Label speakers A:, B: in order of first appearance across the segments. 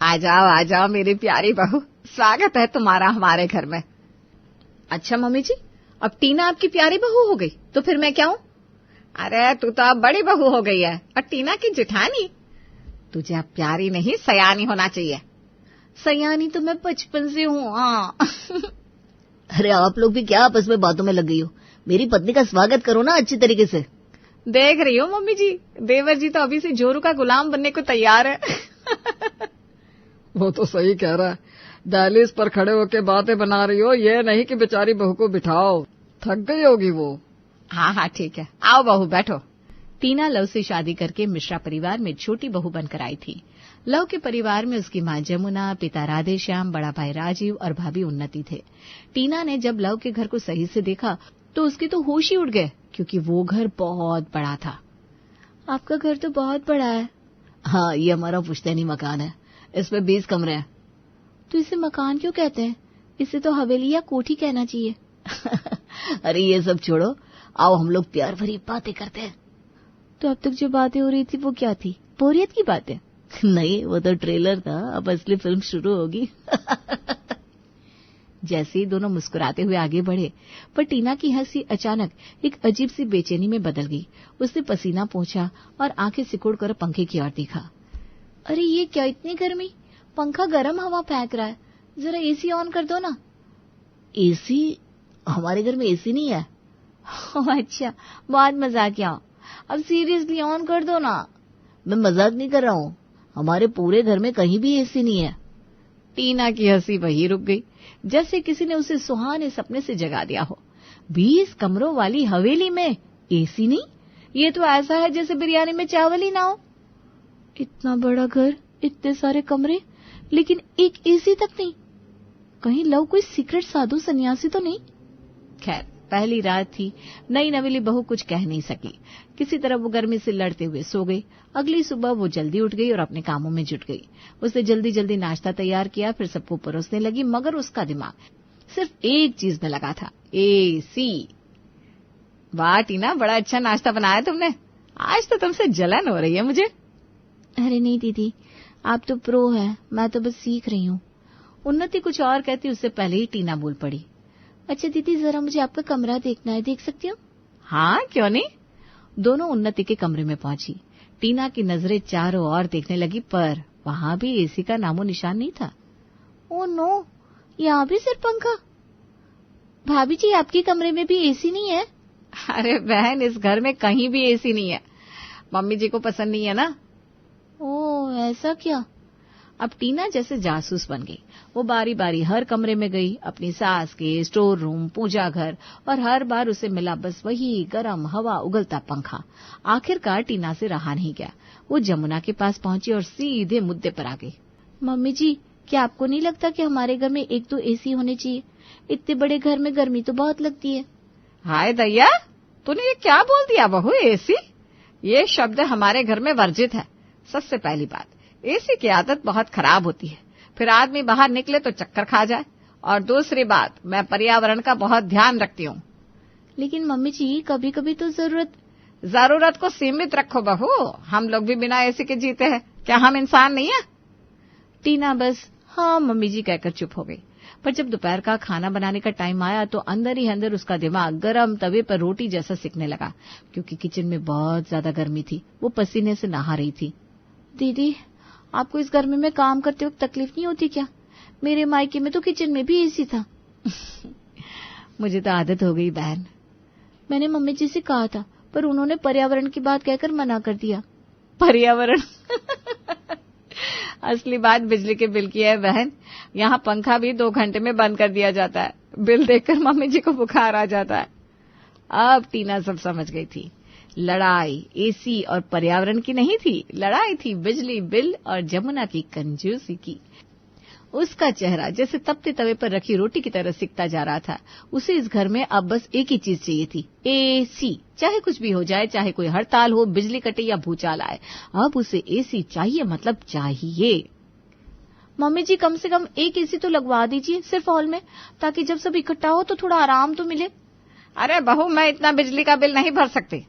A: आ जाओ मेरी प्यारी बहू, स्वागत है तुम्हारा हमारे घर में। अच्छा मम्मी जी, अब टीना आपकी प्यारी बहू हो गई, तो फिर मैं क्या हूँ? अरे तू तो अब बड़ी बहू हो गई है और टीना की जेठानी। तुझे अब प्यारी नहीं सयानी होना चाहिए। सयानी तो मैं बचपन से हूँ। हाँ।
B: अरे आप लोग भी क्या आपस में बातों में लग गई हो? मेरी पत्नी का स्वागत करो ना अच्छी तरीके से।
A: देख रही हो मम्मी जी, देवर जी तो अभी से जोरू का गुलाम बनने को तैयार है।
C: वो तो सही कह रहा है, दहलीज पर खड़े होके बातें बना रही हो, ये नहीं कि बेचारी बहू को बिठाओ, थक गई होगी वो।
A: हाँ ठीक है, आओ बहू बैठो। टीना लव से शादी करके मिश्रा परिवार में छोटी बहू बनकर आई थी। लव के परिवार में उसकी मां जमुना, पिता राधेश्याम, बड़ा भाई राजीव और भाभी उन्नति थे। टीना ने जब लव के घर को सही से देखा तो उसके तो होश ही उड़ गए, क्योंकि वो घर बहुत बड़ा था। आपका घर तो बहुत बड़ा है।
B: हाँ, ये हमारा पुश्तैनी मकान है, इसमें 20 कमरे हैं।
A: तो इसे मकान क्यों कहते हैं? इसे तो हवेली या कोठी कहना चाहिए।
B: अरे ये सब छोड़ो, आओ हम लोग प्यार भरी बातें करते हैं।
A: तो अब तक जो बातें हो रही थी वो क्या थी? बोरियत की बातें?
B: नहीं, वो तो ट्रेलर था, अब असली फिल्म शुरू होगी।
A: जैसे ही दोनों मुस्कुराते हुए आगे बढ़े, पर टीना की हंसी अचानक एक अजीब सी बेचैनी में बदल गई। उसने पसीना पोंछा और आंखें सिकुड़कर पंखे की ओर देखा। अरे ये क्या, इतनी गर्मी? पंखा गर्म हवा फेंक रहा है, जरा एसी ऑन कर दो ना।
B: एसी? हमारे घर में एसी नहीं है।
A: अच्छा, बहुत मजाकिया। अब सीरियसली ऑन कर दो ना।
B: मैं मजाक नहीं कर रहा हूँ, हमारे पूरे घर में कहीं भी एसी नहीं है।
A: टीना की हंसी वहीं रुक गई, जैसे किसी ने उसे सुहाने सपने से जगा दिया हो। 20 कमरों वाली हवेली में एसी नहीं? ये तो ऐसा है जैसे बिरयानी में चावल ही ना हो। इतना बड़ा घर, इतने सारे कमरे, लेकिन एक एसी तक नहीं। कहीं लव कोई सीक्रेट साधु सन्यासी तो नहीं? खैर, पहली रात थी, नई नवेली बहू कुछ कह नहीं सकी। किसी तरह वो गर्मी से लड़ते हुए सो गई। अगली सुबह वो जल्दी उठ गई और अपने कामों में जुट गई। उसने जल्दी जल्दी नाश्ता तैयार किया, फिर सबको परोसने लगी, मगर उसका दिमाग सिर्फ एक चीज में लगा था, एसी। वाह टीना, बड़ा अच्छा नाश्ता बनाया तुमने। आज तो तुमसे जलन हो रही है मुझे। अरे नहीं दीदी, आप तो प्रो है, मैं तो बस सीख रही हूँ। उन्नति कुछ और कहती उससे पहले ही टीना बोल पड़ी। अच्छा दीदी, जरा मुझे आपका कमरा देखना है, देख सकती हूँ? हाँ क्यों नहीं। दोनों उन्नति के कमरे में पहुंची। टीना की नजरें चारों ओर देखने लगी, पर वहां भी एसी का नामो निशान नहीं था। ओह नो, यहाँ भी सिर्फ पंखा। भाभी जी, आपके कमरे में भी एसी नहीं है? अरे बहन, इस घर में कहीं भी एसी नहीं है, मम्मी जी को पसंद नहीं है ना। ओह ऐसा क्या? अब टीना जैसे जासूस बन गई। वो बारी बारी हर कमरे में गई, अपनी सास के, स्टोर रूम, पूजा घर, और हर बार उसे मिला बस वही गरम हवा उगलता पंखा। आखिरकार टीना से रहा नहीं गया। वो जमुना के पास पहुंची और सीधे मुद्दे पर आ गई। मम्मी जी, क्या आपको नहीं लगता कि हमारे घर में एक तो एसी होने चाहिए? इतने बड़े घर में गर्मी तो बहुत लगती है। हाय दैया, तूने ये क्या बोल दिया बहू? एसी? ये शब्द हमारे घर में वर्जित है। सबसे पहली बात, एसी की आदत बहुत खराब होती है, फिर आदमी बाहर निकले तो चक्कर खा जाए। और दूसरी बात, मैं पर्यावरण का बहुत ध्यान रखती हूँ। लेकिन मम्मी जी, कभी कभी तो जरूरत को सीमित रखो बहू। हम लोग भी बिना एसी के जीते हैं, क्या हम इंसान नहीं है? टीना बस हाँ मम्मी जी कहकर चुप हो गई। पर जब दोपहर का खाना बनाने का टाइम आया तो अंदर ही अंदर उसका दिमाग गरम तवे पर रोटी जैसा सिकने लगा, क्योंकि किचन में बहुत ज्यादा गर्मी थी। वो पसीने से नहा रही थी। दीदी, आपको इस गर्मी में काम करते वक्त तकलीफ नहीं होती क्या? मेरे मायके में तो किचन में भी एसी था। मुझे तो आदत हो गई बहन। मैंने मम्मी जी से कहा था, पर उन्होंने पर्यावरण की बात कहकर मना कर दिया। पर्यावरण? असली बात बिजली के बिल की है बहन। यहाँ पंखा भी 2 घंटे में बंद कर दिया जाता है। बिल देखकर मम्मी जी को बुखार आ जाता है। अब टीना सब समझ गई थी। लड़ाई एसी और पर्यावरण की नहीं थी, लड़ाई थी बिजली बिल और जमुना की कंजूसी की। उसका चेहरा जैसे तपते तवे पर रखी रोटी की तरह सिकता जा रहा था। उसे इस घर में अब बस एक ही चीज चाहिए थी, एसी। चाहे कुछ भी हो जाए, चाहे कोई हड़ताल हो, बिजली कटे या भूचाल आए, अब उसे एसी चाहिए, मतलब चाहिए। मम्मी जी, कम से कम एक एसी तो लगवा दीजिए, सिर्फ हॉल में, ताकि जब सब इकट्ठा हो तो थोड़ा आराम तो मिले। अरे बहू, मैं इतना बिजली का बिल नहीं भर सकती।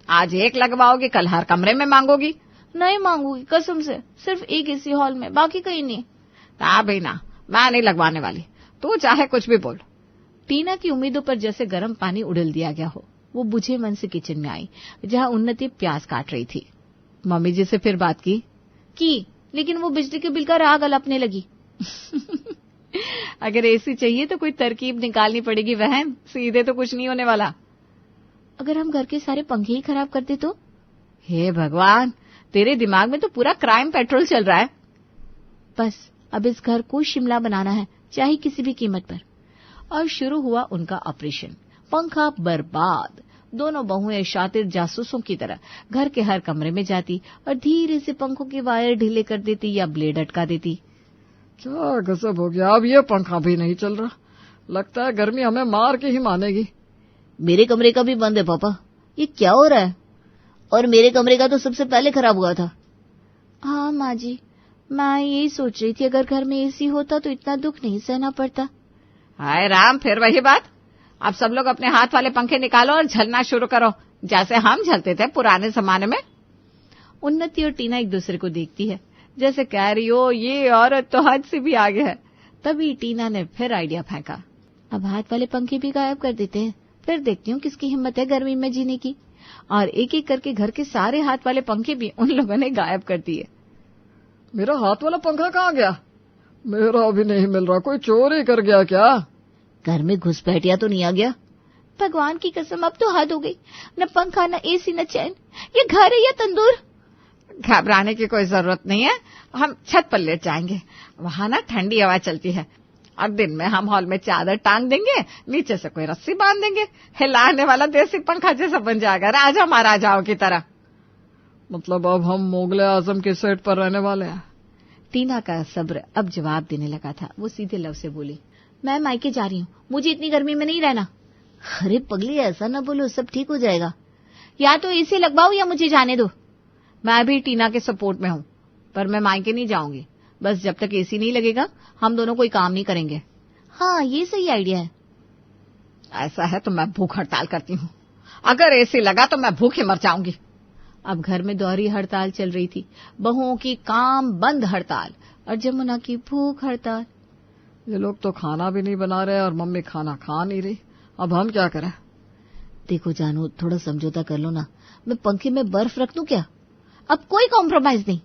A: आज एक लगवाओगी, कल हर कमरे में मांगोगी। नहीं मांगूंगी कसम से, सिर्फ एक एसी हॉल में, बाकी कहीं नहीं।
C: ना भाई ना, मैं नहीं लगवाने वाली, तू चाहे कुछ भी बोल।
A: टीना की उम्मीदों पर जैसे गर्म पानी उड़ेल दिया गया हो। वो बुझे मन से किचन में आई, जहां उन्नति प्याज काट रही थी।
C: मम्मी जी से फिर बात की?
A: लेकिन वो बिजली के बिल का राग अलपने लगी।
C: अगर एसी चाहिए तो कोई तरकीब निकालनी पड़ेगी बहन, सीधे तो कुछ नहीं होने वाला।
A: अगर हम घर के सारे पंखे ही खराब कर दे तो?
C: हे भगवान, तेरे दिमाग में तो पूरा क्राइम पेट्रोल चल रहा है।
A: बस अब इस घर को शिमला बनाना है, चाहे किसी भी कीमत पर। और शुरू हुआ उनका ऑपरेशन। पंखा बर्बाद। दोनों बहुएं शातिर जासूसों की तरह घर के हर कमरे में जाती और धीरे से पंखों के वायर ढीले कर देती या ब्लेड अटका देती।
C: क्या गजब हो गया, अब ये पंखा भी नहीं चल रहा। लगता है गर्मी हमें मार के ही मानेगी।
B: मेरे कमरे का भी बंद है पापा, ये क्या हो रहा है? और मेरे कमरे का तो सबसे पहले खराब हुआ था।
A: हाँ माँ जी, मैं यही सोच रही थी, अगर घर में एसी होता तो इतना दुख नहीं सहना पड़ता।
C: हाय राम, फिर वही बात। अब सब लोग अपने हाथ वाले पंखे निकालो और झलना शुरू करो, जैसे हम झलते थे पुराने जमाने में।
A: उन्नति और टीना एक दूसरे को देखती है, जैसे कह रही हो ये औरत तो हद से भी आगे है। तभी टीना ने फिर आइडिया फेंका, अब हाथ वाले पंखे भी गायब कर देते हैं, फिर देखती हूँ किसकी हिम्मत है गर्मी में जीने की। और एक एक करके घर के सारे हाथ वाले पंखे भी उन लोगों ने गायब कर दिए।
C: मेरा हाथ वाला पंखा कहाँ गया? मेरा भी नहीं मिल रहा, कोई चोरी कर गया क्या?
B: घर में घुसपैठिया तो नहीं आ गया?
A: भगवान की कसम, अब तो हद हो गई। न पंखा, न एसी, न चैन। ये घर है या तंदूर?
C: घबराने की कोई जरूरत नहीं है, हम छत पर लेट जाएंगे, वहां ना ठंडी हवा चलती है। और दिन में हम हॉल में चादर टांग देंगे, नीचे से कोई रस्सी बांध देंगे, हिलाने वाला देसी पंखा जैसा बन जाएगा, राजा महाराजाओं की तरह। मतलब अब हम मुगले आजम के सेट पर रहने वाले हैं।
A: टीना का सब्र अब जवाब देने लगा था। वो सीधे लव से बोली, मैं मायके जा रही हूँ, मुझे इतनी गर्मी में नहीं रहना।
B: अरे पगली, ऐसा ना बोलो, सब ठीक हो जाएगा।
A: या तो एसी लगवाओ या मुझे जाने दो।
C: मैं भी टीना के सपोर्ट में हूँ, पर मैं मायके नहीं जाऊंगी। बस जब तक एसी नहीं लगेगा हम दोनों कोई काम नहीं करेंगे।
A: हाँ, ये सही आइडिया है।
C: ऐसा है तो मैं भूख हड़ताल करती हूँ, अगर एसी लगा तो मैं भूखे मर जाऊंगी।
A: अब घर में दोहरी हड़ताल चल रही थी, बहुओं की काम बंद हड़ताल और जमुना की भूख हड़ताल।
C: ये लोग तो खाना भी नहीं बना रहे और मम्मी खाना खा नहीं रही, अब हम क्या करें?
B: देखो जानू, थोड़ा समझौता कर लो ना, मैं पंखे में बर्फ रख दूं क्या?
A: अब कोई कॉम्प्रोमाइज नहीं।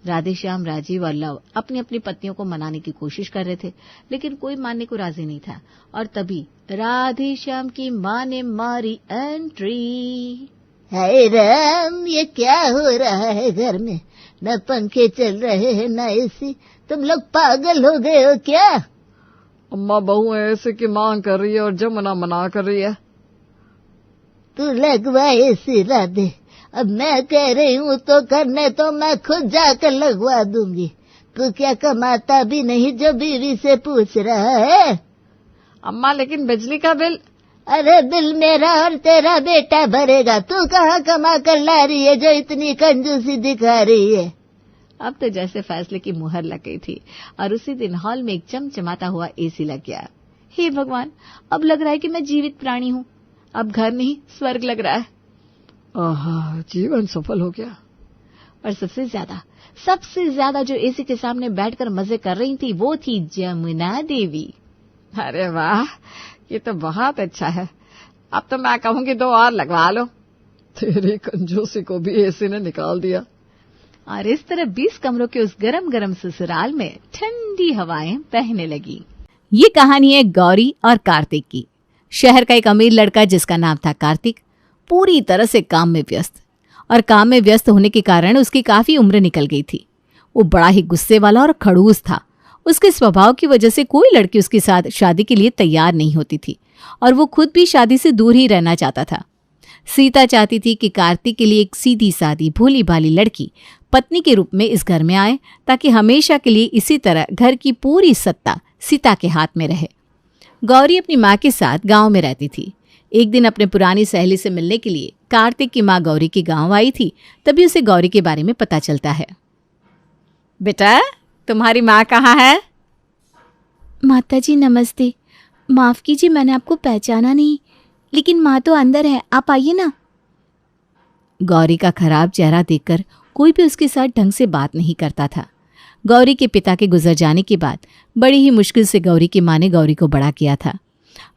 A: राधेश्याम, राजीव और लव अपनी अपनी पत्नियों को मनाने की कोशिश कर रहे थे, लेकिन कोई मानने को राजी नहीं था। और तभी राधेश्याम की मां ने मारी एंट्री।
B: हाय राम, ये क्या हो रहा है घर में? न पंखे चल रहे हैं न एसी, तुम लोग पागल हो गए हो क्या?
C: अम्मा बहू एसी की मांग कर रही है और जमुना मना कर रही है।
B: तू लगवा एसी राधे, अब मैं कह रही हूँ तो करने तो मैं खुद जाकर लगवा दूंगी। तू क्या कमाता भी नहीं जो बीवी से पूछ रहा है?
C: अम्मा लेकिन बिजली का बिल।
B: अरे बिल मेरा और तेरा बेटा भरेगा, तू कहाँ कमा कर ला रही है जो इतनी कंजूसी दिखा रही है?
A: अब तो जैसे फैसले की मुहर लग गई थी और उसी दिन हॉल में एक चमचमाता हुआ एसी लग गया। हे भगवान, अब लग रहा है कि मैं जीवित प्राणी हूँ, अब घर नहीं स्वर्ग लग रहा है।
C: आहा, जीवन सफल हो गया।
A: और सबसे ज्यादा जो एसी के सामने बैठकर मजे कर रही थी वो थी जमुना देवी।
C: अरे वाह, ये तो बहुत अच्छा है, अब तो मैं कहूंगी 2 और लगवा लो। तेरी कंजूसी को भी एसी ने निकाल दिया।
A: और इस तरह 20 कमरों के उस गरम गरम ससुराल में ठंडी हवाएं बहने लगी। ये कहानी है गौरी और कार्तिक की। शहर का एक अमीर लड़का जिसका नाम था कार्तिक पूरी तरह से काम में व्यस्त, और काम में व्यस्त होने के कारण उसकी काफी उम्र निकल गई थी। वो बड़ा ही गुस्से वाला और खड़ूस था। उसके स्वभाव की वजह से कोई लड़की उसके साथ शादी के लिए तैयार नहीं होती थी और वो खुद भी शादी से दूर ही रहना चाहता था। सीता चाहती थी कि कार्तिक के लिए एक सीधी सादी भोली भाली लड़की पत्नी के रूप में इस घर में आए, ताकि हमेशा के लिए इसी तरह घर की पूरी सत्ता सीता के हाथ में रहे। गौरी अपनी माँ के साथ गांव में रहती थी। एक दिन अपने पुरानी सहेली से मिलने के लिए कार्तिक की माँ गौरी के गांव आई थी। तभी उसे गौरी के बारे में पता चलता है।
C: बेटा, तुम्हारी माँ कहाँ है?
A: माताजी नमस्ते, माफ कीजिए मैंने आपको पहचाना नहीं, लेकिन माँ तो अंदर है, आप आइए ना। गौरी का खराब चेहरा देखकर कोई भी उसके साथ ढंग से बात नहीं करता था। गौरी के पिता के गुजर जाने के बाद बड़ी ही मुश्किल से गौरी की माँ ने गौरी को बड़ा किया था।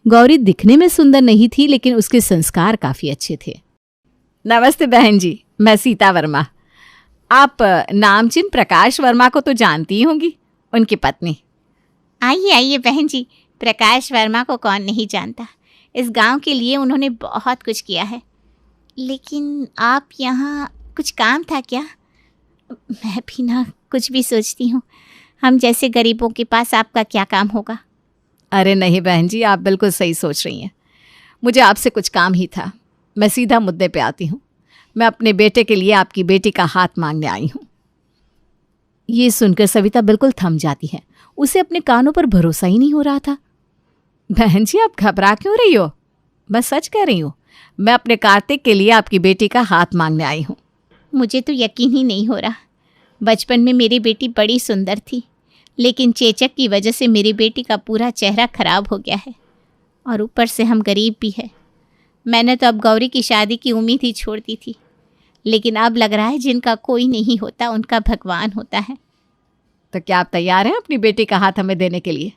A: गौरी दिखने में सुंदर नहीं थी, लेकिन उसके संस्कार काफ़ी अच्छे थे। नमस्ते बहन जी, मैं सीता वर्मा। आप नामचिन प्रकाश वर्मा को तो जानती होंगी, उनकी पत्नी।
B: आइए आइए बहन जी, प्रकाश वर्मा को कौन नहीं जानता। इस गांव के लिए उन्होंने बहुत कुछ किया है। लेकिन आप यहाँ कुछ काम था क्या? मैं भी ना कुछ भी सोचती हूँ, हम जैसे गरीबों के पास आपका क्या काम होगा।
A: अरे नहीं बहन जी, आप बिल्कुल सही सोच रही हैं। मुझे आपसे कुछ काम ही था। मैं सीधा मुद्दे पे आती हूँ। मैं अपने बेटे के लिए आपकी बेटी का हाथ मांगने आई हूँ। ये सुनकर सविता बिल्कुल थम जाती है। उसे अपने कानों पर भरोसा ही नहीं हो रहा था। बहन जी, आप घबरा क्यों रही हो? मैं सच कह रही हूँ। मैं अपने कार्तिक के लिए आपकी बेटी का हाथ मांगने आई हूँ।
B: मुझे तो यकीन ही नहीं हो रहा। बचपन में मेरी बेटी बड़ी सुंदर थी, लेकिन चेचक की वजह से मेरी बेटी का पूरा चेहरा खराब हो गया है, और ऊपर से हम गरीब भी है। मैंने तो अब गौरी की शादी की उम्मीद ही छोड़ दी थी, लेकिन अब लग रहा है जिनका कोई नहीं होता उनका भगवान होता है।
A: तो क्या आप तैयार हैं अपनी बेटी का हाथ हमें देने के लिए?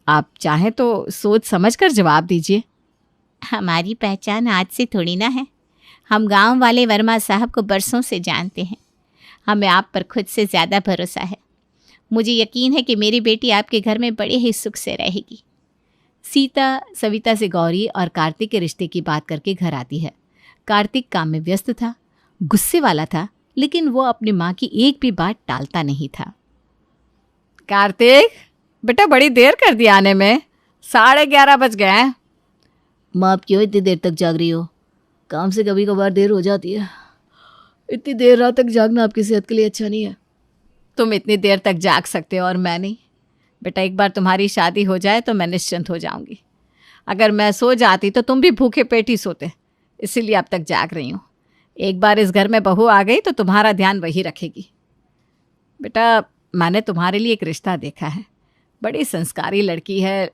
A: आप चाहें तो सोच समझ कर जवाब दीजिए।
B: हमारी पहचान आज से थोड़ी ना है। हम गांव वाले वर्मा साहब को बरसों से जानते हैं। हमें आप पर खुद से ज़्यादा भरोसा है। मुझे यकीन है कि मेरी बेटी आपके घर में बड़े ही सुख से रहेगी। सीता सविता से गौरी और कार्तिक के रिश्ते की बात करके घर आती है। कार्तिक काम में व्यस्त था, गुस्से वाला था, लेकिन वो अपनी माँ की एक भी बात टालता नहीं था। कार्तिक बेटा, बड़ी देर कर दी आने में, 11:30 बज गए हैं। माँ, आप क्यों इतनी देर तक जाग रही हो? काम से कभी कभार देर हो जाती है। इतनी देर रात तक जागना आपकी सेहत के लिए अच्छा नहीं है।
A: तुम इतनी देर तक जाग सकते हो और मैं नहीं। बेटा, एक बार तुम्हारी शादी हो जाए तो मैं निश्चिंत हो जाऊंगी। अगर मैं सो जाती तो तुम भी भूखे पेट ही सोते, इसीलिए अब तक जाग रही हूँ। एक बार इस घर में बहू आ गई तो तुम्हारा ध्यान वही रखेगी। बेटा, मैंने तुम्हारे लिए एक रिश्ता देखा है। बड़ी संस्कारी लड़की है,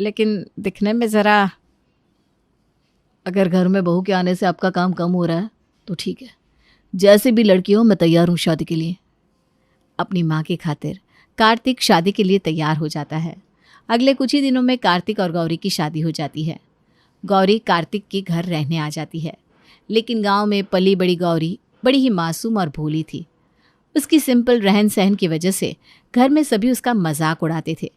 A: लेकिन दिखने में ज़रा।
B: अगर घर में बहू के आने से आपका काम कम हो रहा है तो ठीक है। जैसे भी लड़की हो, मैं तैयार हूँ शादी के लिए।
A: अपनी माँ की खातिर कार्तिक शादी के लिए तैयार हो जाता है। अगले कुछ ही दिनों में कार्तिक और गौरी की शादी हो जाती है। गौरी कार्तिक के घर रहने आ जाती है, लेकिन गांव में पली बड़ी गौरी बड़ी ही मासूम और भोली थी। उसकी सिंपल रहन सहन की वजह से घर में सभी उसका मजाक उड़ाते थे।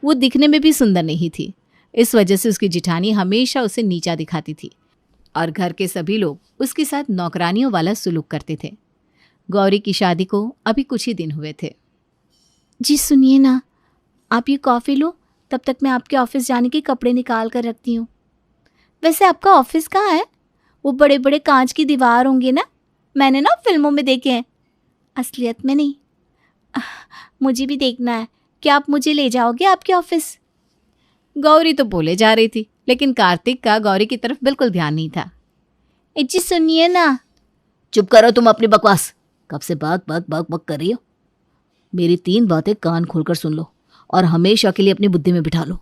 A: वो दिखने में भी सुंदर नहीं थी, इस वजह से उसकी जिठानी हमेशा उसे नीचा दिखाती थी और घर के सभी लोग उसके साथ नौकरानियों वाला सुलूक करते थे। गौरी की शादी को अभी कुछ ही दिन हुए थे।
B: जी सुनिए ना, आप ये कॉफ़ी लो, तब तक मैं आपके ऑफिस जाने के कपड़े निकाल कर रखती हूँ। वैसे आपका ऑफिस कहाँ है? वो बड़े बड़े कांच की दीवार होंगे ना, मैंने ना फिल्मों में देखे हैं, असलियत में नहीं। मुझे भी देखना है। क्या आप मुझे ले जाओगे आपके ऑफिस?
A: गौरी तो बोले जा रही थी, लेकिन कार्तिक का गौरी की तरफ बिल्कुल ध्यान नहीं था।
B: जी सुनिए ना।
D: चुप करो तुम अपनी बकवास। कब से बक बक बक बक कर रही हो? मेरी 3 बातें कान खोलकर सुन लो और हमेशा के लिए अपनी बुद्धि में बिठा लो।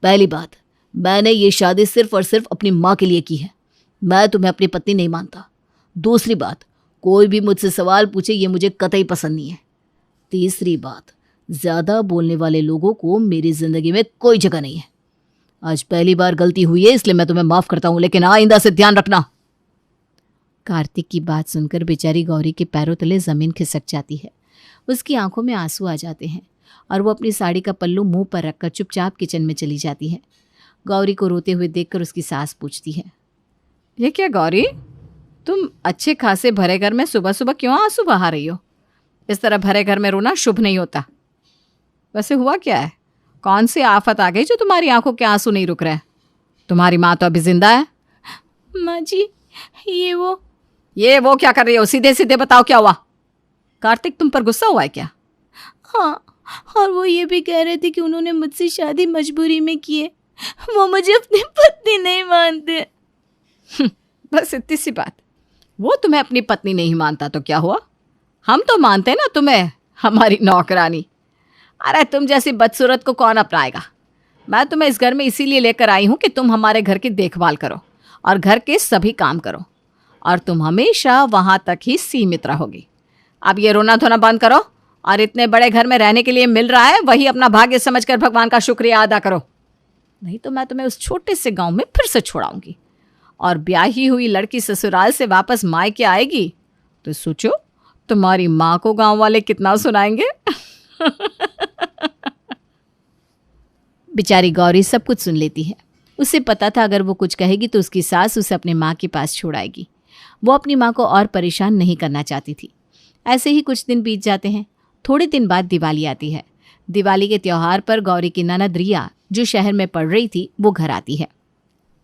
D: पहली बात, मैंने ये शादी सिर्फ और सिर्फ अपनी माँ के लिए की है। मैं तुम्हें अपनी पत्नी नहीं मानता। दूसरी बात, कोई भी मुझसे सवाल पूछे ये मुझे कतई पसंद नहीं है। तीसरी बात, ज़्यादा बोलने वाले लोगों को मेरी ज़िंदगी में कोई जगह नहीं है। आज पहली बार गलती हुई है, इसलिए मैं तुम्हें माफ़ करता हूँ, लेकिन आइंदा से ध्यान रखना।
A: कार्तिक की बात सुनकर बेचारी गौरी के पैरों तले ज़मीन खिसक जाती है। उसकी आंखों में आंसू आ जाते हैं और वो अपनी साड़ी का पल्लू मुंह पर रखकर चुपचाप किचन में चली जाती है। गौरी को रोते हुए देखकर उसकी सास पूछती है, ये क्या गौरी, तुम अच्छे खासे भरे घर में सुबह सुबह क्यों आंसू बहा रही हो? इस तरह भरे घर में रोना शुभ नहीं होता। वैसे हुआ क्या है? कौन सी आफत आ गई जो तुम्हारी आंखों के आंसू नहीं रुक रहे? तुम्हारी माँ तो अभी जिंदा है।
B: माँ जी,
A: ये वो क्या कर रही हो? सीधे सीधे बताओ क्या हुआ? कार्तिक तुम पर गुस्सा हुआ है क्या?
B: हाँ, और वो ये भी कह रहे थे कि उन्होंने मुझसे शादी मजबूरी में की है। वो मुझे अपनी पत्नी नहीं मानते।
A: बस इतनी सी बात। वो तुम्हें अपनी पत्नी नहीं मानता तो क्या हुआ? हम तो मानते ना तुम्हें हमारी नौकरानी। अरे तुम जैसी बदसूरत को कौन अपनाएगा? मैं तुम्हें इस घर में इसीलिए लेकर आई हूँ कि तुम हमारे घर की देखभाल करो और घर के सभी काम करो,
C: और तुम हमेशा वहां तक ही सीमित रहोगी। अब ये रोना धोना बंद करो और इतने बड़े घर में रहने के लिए मिल रहा है वही अपना भाग्य समझकर भगवान का शुक्रिया अदा करो, नहीं तो मैं तुम्हें उस छोटे से गांव में फिर से छोड़ाऊंगी। और ब्याही हुई लड़की ससुराल से वापस मायके आएगी तो सोचो तुम्हारी माँ को गांव वाले कितना सुनाएंगे।
D: बेचारी गौरी सब कुछ सुन लेती है। उसे पता था अगर वो कुछ कहेगी तो उसकी सास उसे अपने माँ के पास छोड़ाएगी। वो अपनी माँ को और परेशान नहीं करना चाहती थी। ऐसे ही कुछ दिन बीत जाते हैं। थोड़े दिन बाद दिवाली आती है। दिवाली के त्योहार पर गौरी की ननद रिया, जो शहर में पढ़ रही थी, वो घर आती है।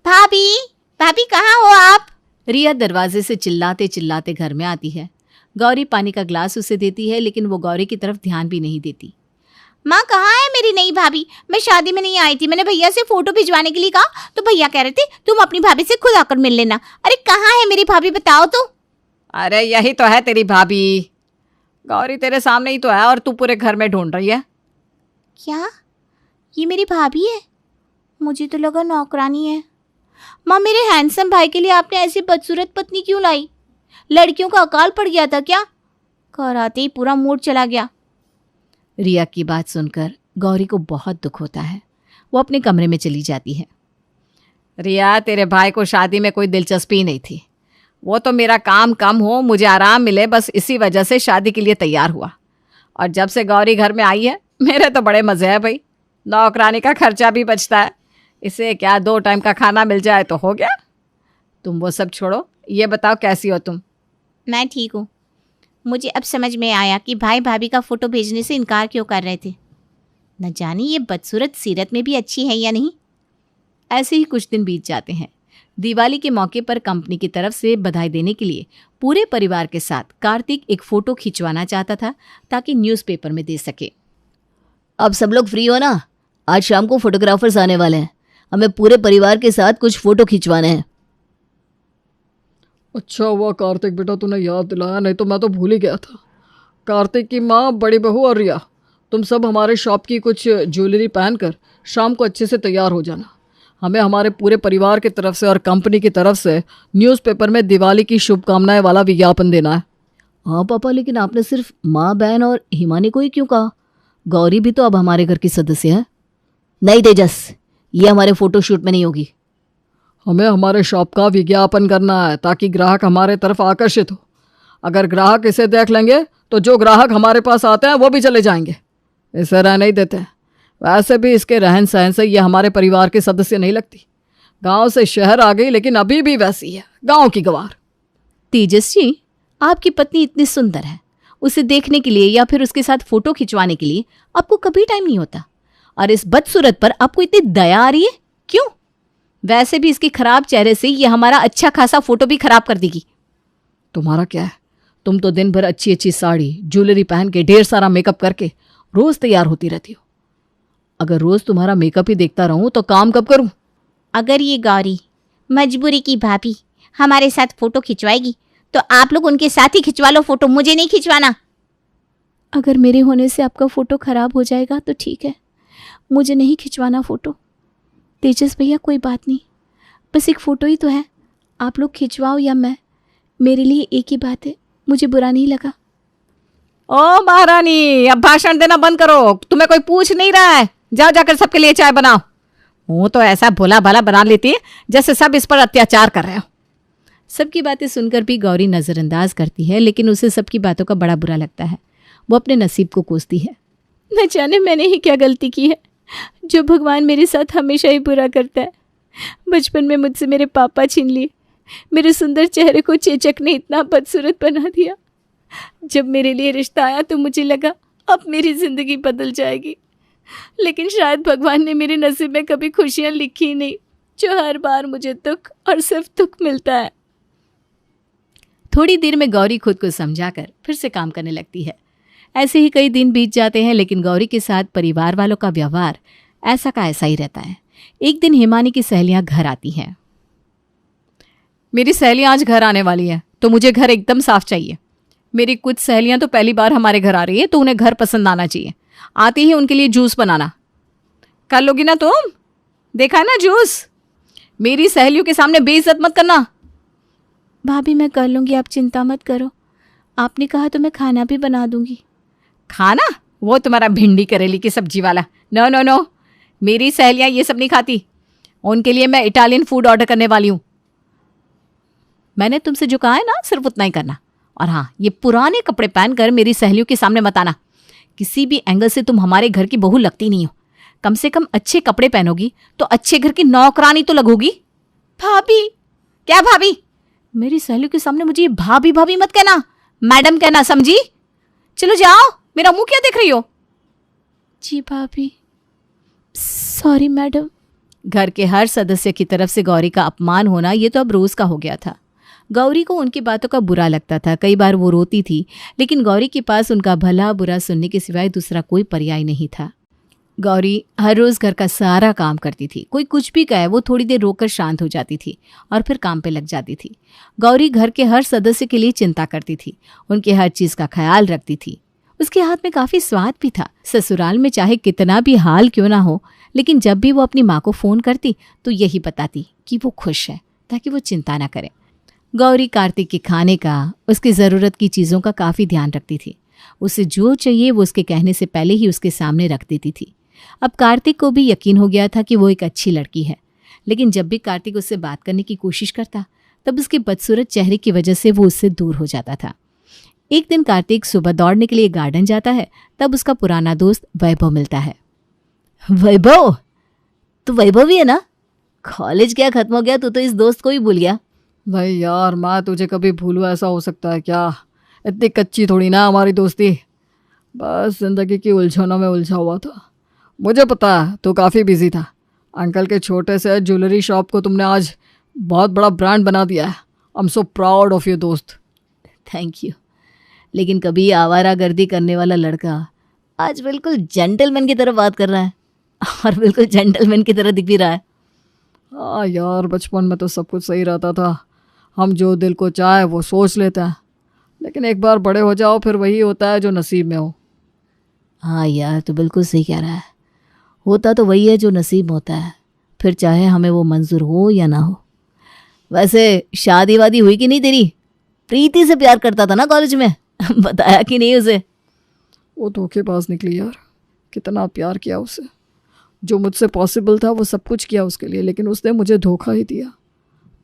B: भाभी, भाभी कहाँ हो आप?
D: रिया दरवाजे से चिल्लाते चिल्लाते घर में आती है। गौरी पानी का ग्लास उसे देती है, लेकिन वो गौरी की तरफ ध्यान भी नहीं देती।
B: माँ कहाँ है मेरी नई भाभी? मैं शादी में नहीं आई थी, मैंने भैया से फोटो भिजवाने के लिए कहा तो भैया कह रहे थे तुम अपनी भाभी से खुद आकर मिल लेना। अरे कहाँ है मेरी भाभी, बताओ तो।
C: अरे यही तो है तेरी भाभी, गौरी तेरे सामने ही तो है और तू पूरे घर में ढूंढ रही है।
B: क्या ये मेरी भाभी है? मुझे तो लगा नौकरानी है। माँ, मेरे हैंडसम भाई के लिए आपने ऐसी बदसूरत पत्नी क्यों लाई? लड़कियों का अकाल पड़ गया था क्या? घर आते ही पूरा मूड चला गया।
D: रिया की बात सुनकर गौरी को बहुत दुख होता है। वो अपने कमरे में चली जाती है।
C: रिया, तेरे भाई को शादी में कोई दिलचस्पी नहीं थी। वो तो मेरा काम कम हो, मुझे आराम मिले, बस इसी वजह से शादी के लिए तैयार हुआ। और जब से गौरी घर में आई है मेरे तो बड़े मज़े हैं भाई। नौकरानी का खर्चा भी बचता है, इसे क्या 2 टाइम का खाना मिल जाए तो हो गया। तुम वो सब छोड़ो, ये बताओ कैसी हो तुम?
B: मैं ठीक हूँ। मुझे अब समझ में आया कि भाई भाभी का फोटो भेजने से इनकार क्यों कर रहे थे। न जाने ये बदसूरत सीरत में भी अच्छी है या नहीं।
D: ऐसे ही कुछ दिन बीत जाते हैं। दिवाली के मौके पर कंपनी की तरफ से बधाई देने के लिए पूरे परिवार के साथ कार्तिक एक फ़ोटो खिंचवाना चाहता था ताकि न्यूज़पेपर में दे सके। अब सब लोग फ्री हो ना? आज शाम को फोटोग्राफर्स आने वाले हैं। हमें पूरे परिवार के साथ कुछ फ़ोटो खिंचवाने हैं।
E: अच्छा हुआ कार्तिक बेटा तूने याद दिलाया, नहीं तो मैं तो भूल ही गया था। कार्तिक की माँ, बड़ी बहू और रिया, तुम सब हमारे शॉप की कुछ ज्वेलरी पहनकर शाम को अच्छे से तैयार हो जाना। हमें हमारे पूरे परिवार की तरफ से और कंपनी की तरफ से न्यूज़पेपर में दिवाली की शुभकामनाएं वाला विज्ञापन देना है।
D: हाँ पापा, लेकिन आपने सिर्फ माँ, बहन और हिमानी को ही क्यों कहा? गौरी भी तो अब हमारे घर की सदस्य है। नहीं तेजस, ये हमारे फोटोशूट में नहीं होगी।
E: हमें हमारे शॉप का विज्ञापन करना है ताकि ग्राहक हमारे तरफ आकर्षित हो। अगर ग्राहक इसे देख लेंगे तो जो ग्राहक हमारे पास आते हैं वो भी चले जाएंगे। इसे रहने नहीं देते हैं। वैसे भी इसके रहन सहन से ये हमारे परिवार के सदस्य नहीं लगती। गांव से शहर आ गई लेकिन अभी भी वैसी है, गांव की गवार।
D: तेजस जी, आपकी पत्नी इतनी सुंदर है, उसे देखने के लिए या फिर उसके साथ फोटो खिंचवाने के लिए आपको कभी टाइम नहीं होता, और इस बदसूरत पर आपको इतनी दया आ रही है, क्यों? वैसे भी इसके खराब चेहरे से ये हमारा अच्छा खासा फोटो भी खराब कर देगी।
E: तुम्हारा क्या है? तुम तो दिन भर अच्छी अच्छी साड़ी ज्वेलरी पहन के ढेर सारा मेकअप करके रोज तैयार होती रहती हो। अगर रोज तुम्हारा मेकअप ही देखता रहूं तो काम कब करूं?
B: अगर ये गौरी मजबूरी की भाभी हमारे साथ फोटो खिंचवाएगी तो आप लोग उनके साथ ही खिंचवा लो फोटो, मुझे नहीं खिंचवाना।
D: अगर मेरे होने से आपका फोटो खराब हो जाएगा तो ठीक है, मुझे नहीं खिंचवाना फोटो। तेजस भैया, कोई बात नहीं, बस एक फ़ोटो ही तो है, आप लोग खिंचवाओ या मैं, मेरे लिए एक ही बात है, मुझे बुरा नहीं लगा।
C: ओ महारानी, अब भाषण देना बंद करो, तुम्हें कोई पूछ नहीं रहा है। जाओ जाकर सबके लिए चाय बनाओ। मुंह तो ऐसा भोला भाला बना लेती है जैसे सब इस पर अत्याचार कर रहे हो।
D: सबकी बातें सुनकर भी गौरी नज़रअंदाज करती है, लेकिन उसे सबकी बातों का बड़ा बुरा लगता है। वो अपने नसीब को कोसती है। न जाने मैंने ही क्या गलती की है जो भगवान मेरे साथ हमेशा ही बुरा करता है। बचपन में मुझसे मेरे पापा छीन लिए, मेरे सुंदर चेहरे को चेचक ने इतना बदसूरत बना दिया। जब मेरे लिए रिश्ता आया तो मुझे लगा अब मेरी ज़िंदगी बदल जाएगी, लेकिन शायद भगवान ने मेरे नसीब में कभी खुशियाँ लिखी नहीं, जो हर बार मुझे दुख और सिर्फ दुख मिलता है। थोड़ी देर में गौरी खुद को समझाकर फिर से काम करने लगती है। ऐसे ही कई दिन बीत जाते हैं, लेकिन गौरी के साथ परिवार वालों का व्यवहार ऐसा का ऐसा ही रहता है। एक दिन हिमानी की सहेलियां घर आती हैं।
C: मेरी सहेलियां आज घर आने वाली हैं, तो मुझे घर एकदम साफ चाहिए। मेरी कुछ सहेलियां तो पहली बार हमारे घर आ रही है, तो उन्हें घर पसंद आना चाहिए। आते ही उनके लिए जूस बनाना। कर लोगी ना तुम? देखा है ना जूस। मेरी सहेलियों के सामने बेइज्जत मत करना।
A: भाभी मैं कर लूंगी, आप चिंता मत करो। आपने कहा तो मैं खाना भी बना दूंगी।
C: खाना? वो तुम्हारा भिंडी करेली की सब्जी वाला। नो नो नो, मेरी सहेलियां ये सब नहीं खाती। उनके लिए मैं इटालियन फूड ऑर्डर करने वाली हूँ। मैंने तुमसे जो कहा है ना, सिर्फ उतना ही करना। और हाँ, ये पुराने कपड़े पहनकर मेरी सहेलियों के सामने मत आना। किसी भी एंगल से तुम हमारे घर की बहू लगती नहीं हो। कम से कम अच्छे कपड़े पहनोगी तो अच्छे घर की नौकरानी तो लगोगी।
A: भाभी।
C: क्या भाभी? मेरी सहेलियों के सामने मुझे भाभी भाभी मत कहना, मैडम कहना, समझी? चलो जाओ, मेरा मुंह क्या देख रही हो?
A: जी भाभी, सॉरी मैडम।
C: घर के हर सदस्य की तरफ से गौरी का अपमान होना ये तो अब रोज का हो गया था। गौरी को उनकी बातों का बुरा लगता था। कई बार वो रोती थी, लेकिन गौरी के पास उनका भला बुरा सुनने के सिवाय दूसरा कोई पर्याय नहीं था। गौरी हर रोज घर का सारा काम करती थी। कोई कुछ भी कहे वो थोड़ी देर रोकर शांत हो जाती थी और फिर काम पे लग जाती थी। गौरी घर के हर सदस्य के लिए चिंता करती थी, उनके हर चीज का ख्याल रखती थी। उसके हाथ में काफी स्वाद भी था। ससुराल में चाहे कितना भी हाल क्यों ना हो, लेकिन जब भी वो अपनी माँ को फोन करती तो यही बताती कि वो खुश है, ताकि वो चिंता ना करे। गौरी कार्तिक के खाने का, उसकी ज़रूरत की चीज़ों का काफ़ी ध्यान रखती थी। उसे जो चाहिए वो उसके कहने से पहले ही उसके सामने रख देती थी। अब कार्तिक को भी यकीन हो गया था कि वो एक अच्छी लड़की है, लेकिन जब भी कार्तिक उससे बात करने की कोशिश करता तब उसके बदसूरत चेहरे की वजह से वो उससे दूर हो जाता था। एक दिन कार्तिक सुबह दौड़ने के लिए गार्डन जाता है, तब उसका पुराना दोस्त वैभव मिलता है।
D: वैभव, तू वैभव ही है ना? कॉलेज क्या खत्म हो गया, तू तो इस दोस्त को ही भूल गया।
E: भाई यार, मैं तुझे कभी भूलूं ऐसा हो सकता है क्या? इतनी कच्ची थोड़ी ना हमारी दोस्ती। बस जिंदगी की उलझनों में उलझा हुआ था। मुझे पता है तू काफ़ी बिजी था। अंकल के छोटे से ज्वेलरी शॉप को तुमने आज बहुत बड़ा ब्रांड बना दिया है। I am so proud of you दोस्त।
D: Thank you. लेकिन कभी आवारागर्दी करने वाला लड़का आज बिल्कुल जेंटलमैन की तरह बात कर रहा है, और बिल्कुल जेंटलमैन की तरह दिख भी रहा है।
E: हाँ यार, बचपन में तो सब कुछ सही रहता था। हम जो दिल को चाहे वो सोच लेते हैं, लेकिन एक बार बड़े हो जाओ फिर वही होता है जो नसीब में हो।
D: हाँ यार, तो बिल्कुल सही कह रहा है। होता तो वही है जो नसीब होता है, फिर चाहे हमें वो मंजूर हो या ना हो। वैसे शादी वादी हुई कि नहीं तेरी? प्रीति से प्यार करता था ना कॉलेज में, बताया कि नहीं उसे?
E: वो धोखेबाज निकली यार। कितना प्यार किया उसे। जो मुझसे पॉसिबल था वो सब कुछ किया उसके लिए, लेकिन उसने मुझे धोखा ही दिया।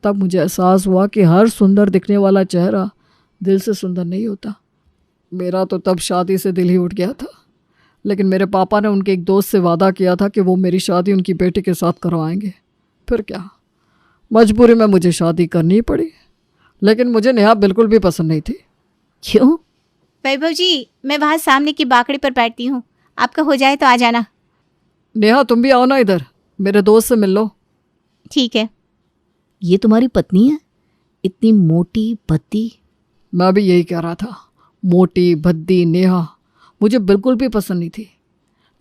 E: तब मुझे एहसास हुआ कि हर सुंदर दिखने वाला चेहरा दिल से सुंदर नहीं होता। मेरा तो तब शादी से दिल ही उठ गया था, लेकिन मेरे पापा ने उनके एक दोस्त से वादा किया था कि वो मेरी शादी उनकी बेटी के साथ करवाएंगे। फिर क्या, मजबूरी में मुझे शादी करनी पड़ी। लेकिन मुझे नेहा बिल्कुल भी पसंद नहीं थी।
D: क्यों?
A: वैभव जी, मैं वहाँ सामने की बाकड़ी पर बैठती हूँ, आपका हो जाए तो आ जाना।
E: नेहा तुम भी आओ ना इधर, मेरे दोस्त से मिल लो।
A: ठीक है।
D: ये तुम्हारी पत्नी है? इतनी मोटी भद्दी?
E: मैं भी यही कह रहा था। मोटी भद्दी नेहा मुझे बिल्कुल भी पसंद नहीं थी,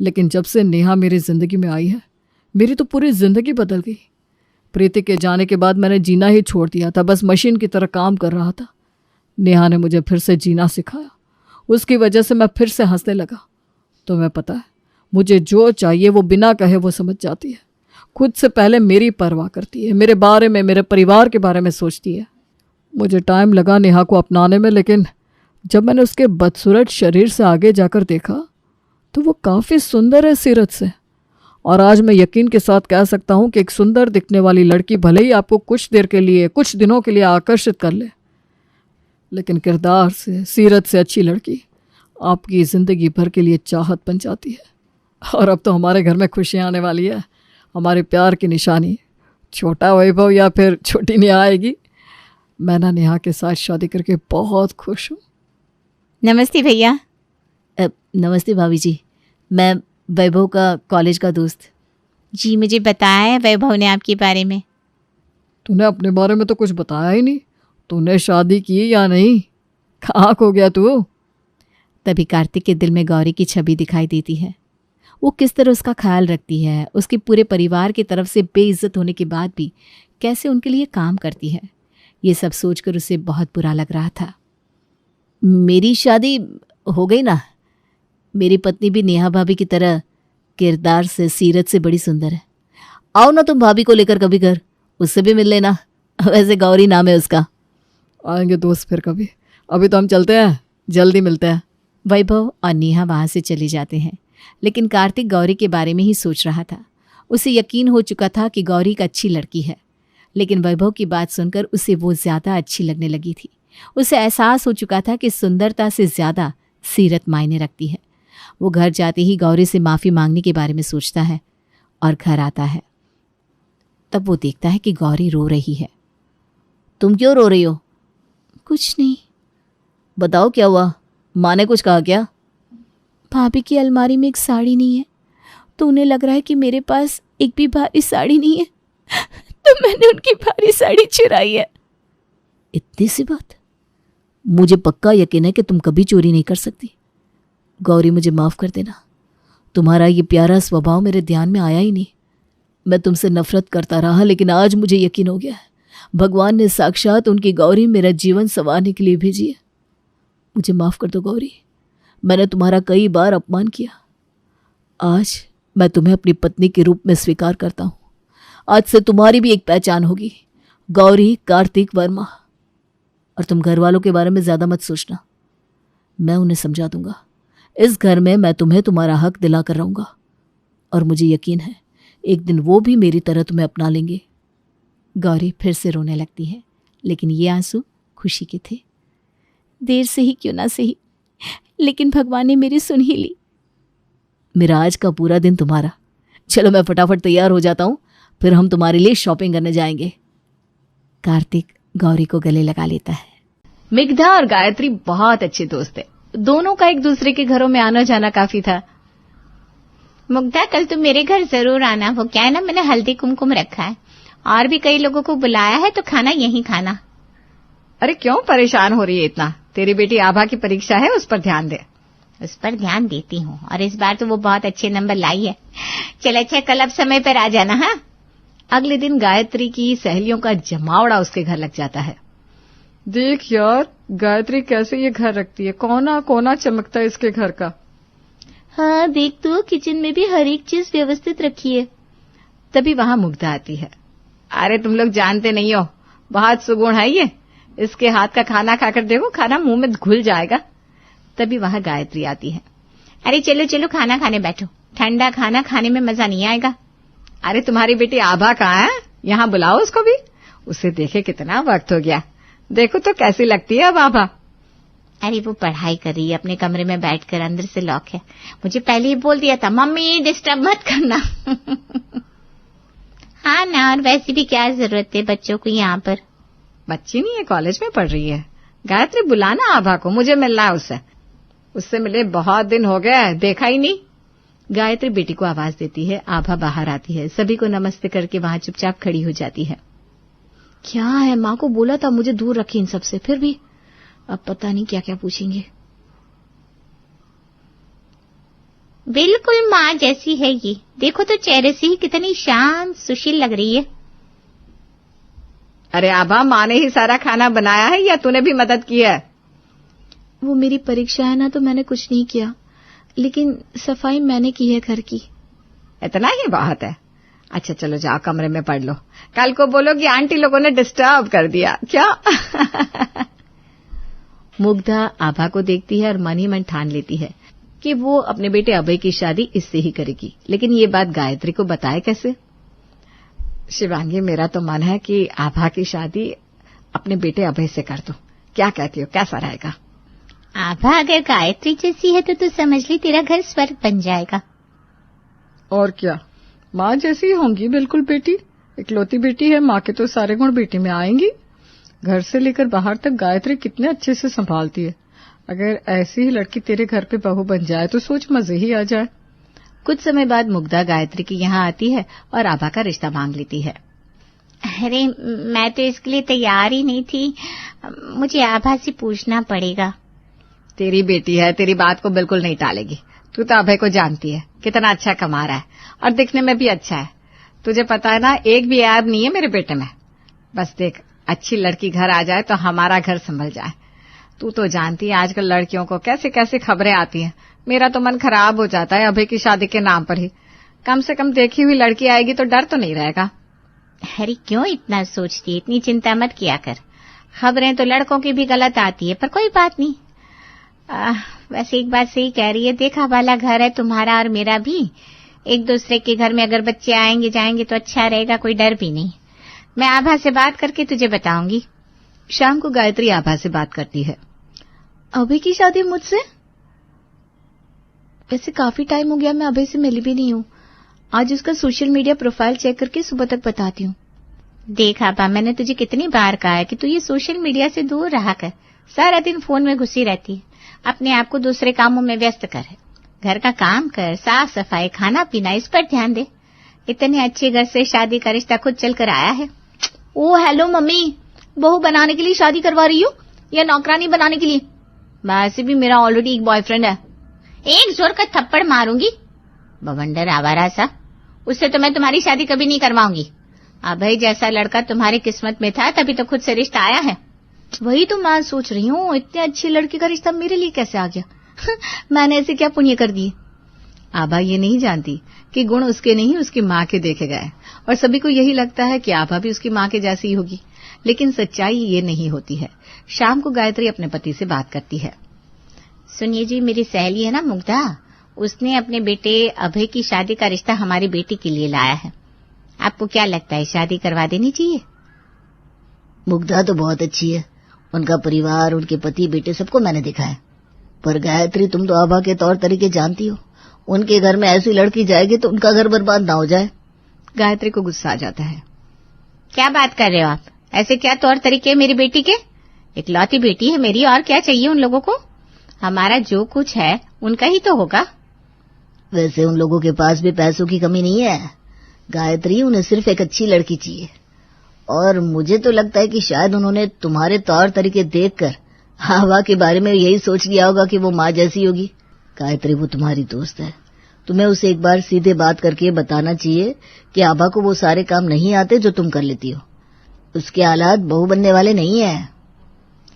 E: लेकिन जब से नेहा मेरी ज़िंदगी में आई है, मेरी तो पूरी ज़िंदगी बदल गई। प्रीति के जाने के बाद मैंने जीना ही छोड़ दिया था, बस मशीन की तरह काम कर रहा था। नेहा ने मुझे फिर से जीना सिखाया। उसकी वजह से मैं फिर से हंसने लगा। तुम्हें पता है, मुझे जो चाहिए वो बिना कहे वो समझ जाती है। खुद से पहले मेरी परवाह करती है, मेरे बारे में, मेरे परिवार के बारे में सोचती है। मुझे टाइम लगा नेहा को अपनाने में, लेकिन जब मैंने उसके बदसूरत शरीर से आगे जाकर देखा तो वो काफ़ी सुंदर है सीरत से। और आज मैं यकीन के साथ कह सकता हूँ कि एक सुंदर दिखने वाली लड़की भले ही आपको कुछ देर के लिए, कुछ दिनों के लिए आकर्षित कर ले, लेकिन किरदार से, सीरत से अच्छी लड़की आपकी ज़िंदगी भर के लिए चाहत बन जाती है। और अब तो हमारे घर में खुशियाँ आने वाली है। हमारे प्यार की निशानी छोटा वैभव या फिर छोटी नेहा आएगी। मैं ना नेहा के साथ शादी करके बहुत खुश हूँ।
A: नमस्ते भैया।
D: नमस्ते भाभी जी, मैं वैभव का कॉलेज का दोस्त।
A: जी, मुझे बताया है वैभव ने आपके बारे में।
E: तूने अपने बारे में तो कुछ बताया ही नहीं। तूने शादी की या नहीं? कहाँ खो गया तू?
C: तभी कार्तिक के दिल में गौरी की छवि दिखाई देती है। वो किस तरह उसका ख्याल रखती है, उसके पूरे परिवार की तरफ से बेइज्जत होने के बाद भी कैसे उनके लिए काम करती है। ये सब सोचकर उसे बहुत बुरा लग रहा था।
D: मेरी शादी हो गई ना। मेरी पत्नी भी नेहा भाभी की तरह किरदार से, सीरत से बड़ी सुंदर है। आओ ना तुम भाभी को लेकर कभी घर, उससे भी मिल लेना। वैसे गौरी नाम है उसका।
E: आएंगे दोस्त फिर कभी, अभी तो हम चलते हैं, जल्दी मिलते हैं।
A: वैभव और नेहा वहां से चले जाते हैं, लेकिन कार्तिक गौरी के बारे में ही सोच रहा था। उसे यकीन हो चुका था कि गौरी एक अच्छी लड़की है, लेकिन वैभव की बात सुनकर उसे वो ज्यादा अच्छी लगने लगी थी। उसे एहसास हो चुका था कि सुंदरता से ज्यादा सीरत मायने रखती है। वो घर जाते ही गौरी से माफ़ी मांगने के बारे में सोचता है और घर आता है। तब वो देखता है कि गौरी रो रही है।
D: तुम क्यों रो रही हो?
A: कुछ नहीं।
D: बताओ क्या हुआ, माँ ने कुछ कहा क्या?
A: भाभी की अलमारी में एक साड़ी नहीं है, तो उन्हें लग रहा है कि मेरे पास एक भी भारी साड़ी नहीं है, तो मैंने उनकी भारी साड़ी चुराई है।
D: इतनी सी बात? मुझे पक्का यकीन है कि तुम कभी चोरी नहीं कर सकती। गौरी, मुझे माफ़ कर देना, तुम्हारा ये प्यारा स्वभाव मेरे ध्यान में आया ही नहीं। मैं तुमसे नफरत करता रहा, लेकिन आज मुझे यकीन हो गया है भगवान ने साक्षात उनकी गौरी मेरा जीवन संवारने के लिए भेजी है। मुझे माफ़ कर दो गौरी, मैंने तुम्हारा कई बार अपमान किया। आज मैं तुम्हें अपनी पत्नी के रूप में स्वीकार करता हूँ। आज से तुम्हारी भी एक पहचान होगी, गौरी कार्तिक वर्मा। और तुम घर वालों के बारे में ज़्यादा मत सोचना, मैं उन्हें समझा दूंगा। इस घर में मैं तुम्हें तुम्हारा हक दिला कर रहूँगा, और मुझे यकीन है एक दिन वो भी मेरी तरह तुम्हें अपना लेंगे।
A: गौरी फिर से रोने लगती है, लेकिन ये आंसू खुशी के थे। देर से ही क्यों ना सही, लेकिन भगवान ने मेरी सुन ही ली।
D: मेरा आज का पूरा दिन तुम्हारा। चलो मैं फटाफट तैयार हो जाता हूँ, फिर हम तुम्हारे लिए शॉपिंग करने जाएंगे।
A: कार्तिक गौरी को गले लगा लेता है। मेघना और गायत्री बहुत अच्छे दोस्त है। दोनों का एक दूसरे के घरों में आना जाना काफी था।
B: मुग्धा, कल तुम मेरे घर जरूर आना। वो क्या है ना, मैंने हल्दी कुमकुम रखा है और भी कई लोगों को बुलाया है, तो खाना यहीं खाना।
C: अरे क्यों परेशान हो रही है इतना? तेरी बेटी आभा की परीक्षा है, उस पर ध्यान दे।
B: उस पर ध्यान देती हूँ, और इस बार तो वो बहुत अच्छे नंबर लाई है। चल अच्छा, कल अब समय पर आ जाना। हाँ।
A: अगले दिन गायत्री की सहेलियों का जमावड़ा उसके घर लग जाता है।
E: देख यार, गायत्री कैसे ये घर रखती है, कोना कोना चमकता है इसके घर का।
A: हाँ देख तो, किचन में भी हर एक चीज व्यवस्थित रखी है। तभी वहां मुग्धा आती है।
C: अरे तुम लोग जानते नहीं हो, बहुत सुगुण है ये। इसके हाथ का खाना खाकर देखो, खाना मुंह में घुल जाएगा।
A: तभी वहां गायत्री आती है।
B: अरे चलो चलो, खाना खाने बैठो। ठंडा खाना खाने में मजा नहीं आएगा।
C: अरे तुम्हारी बेटी आभा कहाँ है? यहाँ बुलाओ उसको भी। उसे देखे कितना वक्त हो गया। देखो तो कैसी लगती है अब आभा।
B: अरे वो पढ़ाई कर रही है अपने कमरे में बैठकर, अंदर से लॉक है। मुझे पहले ही बोल दिया था, मम्मी डिस्टर्ब मत करना। हाँ ना, और वैसे भी क्या जरूरत है बच्चों को यहाँ पर।
C: बच्ची नहीं है, कॉलेज में पढ़ रही है। गायत्री बुलाना आभा को, मुझे मिलना है उससे। उससे मिले बहुत दिन हो गए, देखा ही नहीं।
A: गायत्री बेटी को आवाज देती है। आभा बाहर आती है, सभी को नमस्ते करके वहां चुपचाप खड़ी हो जाती है। क्या है, माँ को बोला था मुझे दूर रखी इन सबसे, फिर भी अब पता नहीं क्या क्या पूछेंगे।
B: बिल्कुल माँ जैसी है ये। देखो तो चेहरे से ही कितनी शांत सुशील लग रही है।
C: अरे आभा, माँ ने ही सारा खाना बनाया है या तूने भी मदद की है?
A: वो मेरी परीक्षा है ना, तो मैंने कुछ नहीं किया, लेकिन सफाई मैंने की है घर की।
C: इतना ही बहुत है। अच्छा चलो जाओ कमरे में पढ़ लो, कल को बोलोगी आंटी लोगों ने डिस्टर्ब कर दिया क्या?
A: मुग्धा आभा को देखती है और मन ही मन ठान लेती है कि वो अपने बेटे अभय की शादी इससे ही करेगी। लेकिन ये बात गायत्री को बताए कैसे?
C: शिवांगी, मेरा तो मन है कि आभा की शादी अपने बेटे अभय से कर दो। क्या कहती हो, कैसा रहेगा?
B: आभा अगर गायत्री जैसी है तो समझ ली तेरा घर स्वर्ग बन जाएगा।
E: और क्या, माँ जैसी ही होंगी बिल्कुल बेटी। इकलौती बेटी है, माँ के तो सारे गुण बेटी में आएंगी। घर से लेकर बाहर तक गायत्री कितने अच्छे से संभालती है। अगर ऐसी ही लड़की तेरे घर पे बहू बन जाए तो सोच मजे ही आ जाए।
A: कुछ समय बाद मुग्धा गायत्री की यहाँ आती है और आभा का रिश्ता मांग लेती है।
B: अरे मैं तो इसके लिए तैयार ही नहीं थी, मुझे आभा से पूछना पड़ेगा।
C: तेरी बेटी है, तेरी बात को बिल्कुल नहीं टालेगी। तू तो अभय को जानती है, कितना अच्छा कमा रहा है और दिखने में भी अच्छा है। तुझे पता है ना, एक भी ऐब नहीं है मेरे बेटे में। बस देख, अच्छी लड़की घर आ जाए तो हमारा घर संभल जाए। तू तो जानती है आजकल लड़कियों को कैसे कैसे खबरें आती हैं। मेरा तो मन खराब हो जाता है अभय की शादी के नाम पर ही। कम से कम देखी हुई लड़की आएगी तो डर तो नहीं रहेगा।
B: अरे क्यों इतना सोचती है, इतनी चिंता मत किया कर। खबरें तो लड़कों की भी गलत आती है, पर कोई बात नहीं। वैसे एक बात सही कह रही है, देखा वाला घर है तुम्हारा और मेरा भी। एक दूसरे के घर में अगर बच्चे आएंगे जाएंगे तो अच्छा रहेगा, कोई डर भी नहीं। मैं आभा से बात करके तुझे बताऊंगी।
A: शाम को गायत्री आभा से बात करती है। अभय की शादी मुझसे? वैसे काफी टाइम हो गया, मैं अभय से मिली भी नहीं हूँ। आज उसका सोशल मीडिया प्रोफाइल चेक करके सुबह तक बताती हूँ।
B: देख आभा, मैंने तुझे कितनी बार कहा है कि तू ये सोशल मीडिया से दूर रहा कर। सारा दिन फोन में घुसी रहती है, अपने आप को दूसरे कामों में व्यस्त कर। घर का काम कर, साफ सफाई, खाना पीना, इस पर ध्यान दे। इतने अच्छे घर से शादी का रिश्ता खुद चल कर आया है।
A: ओ हेलो मम्मी, बहू बनाने के लिए शादी करवा रही हो या नौकरानी बनाने के लिए? वैसे भी मेरा ऑलरेडी एक बॉयफ्रेंड है।
B: एक जोर का थप्पड़ मारूंगी, बवंडर आवारा सा। उससे तो मैं तुम्हारी शादी कभी नहीं करवाऊंगी। अभय जैसा लड़का तुम्हारी किस्मत में था, तभी तो खुद से रिश्ता आया है।
A: वही तो मैं सोच रही हूँ, इतने अच्छे लड़के का रिश्ता मेरे लिए कैसे आ गया? मैंने ऐसे क्या पुण्य कर दिए? आभा ये नहीं जानती कि गुण उसके नहीं, उसकी माँ के देखे गए, और सभी को यही लगता है कि आभा भी उसकी माँ के जैसी ही होगी, लेकिन सच्चाई ये नहीं होती है। शाम को गायत्री अपने पति से बात करती है।
B: सुनिए जी, मेरी सहेली है ना मुग्धा, उसने अपने बेटे अभय की शादी का रिश्ता हमारी बेटी के लिए लाया है। आपको क्या लगता है, शादी करवा देनी चाहिए?
D: मुग्धा तो बहुत अच्छी है, उनका परिवार, उनके पति, बेटे सबको मैंने देखा है। पर गायत्री, तुम तो आभा के तौर तरीके जानती हो। उनके घर में ऐसी लड़की जाएगी तो उनका घर बर्बाद ना हो जाए।
A: गायत्री को गुस्सा आ जाता है।
B: क्या बात कर रहे हो आप? ऐसे क्या तौर तरीके मेरी बेटी के? इकलौती बेटी है मेरी, और क्या चाहिए उन लोगों को? हमारा जो कुछ है उनका ही तो होगा।
D: वैसे उन लोगों के पास भी पैसों की कमी नहीं है गायत्री, उन्हें सिर्फ एक अच्छी लड़की चाहिए। और मुझे तो लगता है कि शायद उन्होंने तुम्हारे तौर तरीके देखकर आभा के बारे में यही सोच लिया होगा कि वो माँ जैसी होगी। गायत्री, वो तुम्हारी दोस्त है, तुम्हें उसे एक बार सीधे बात करके बताना चाहिए कि आभा को वो सारे काम नहीं आते जो तुम कर लेती हो। उसके हालात बहू बनने वाले नहीं है।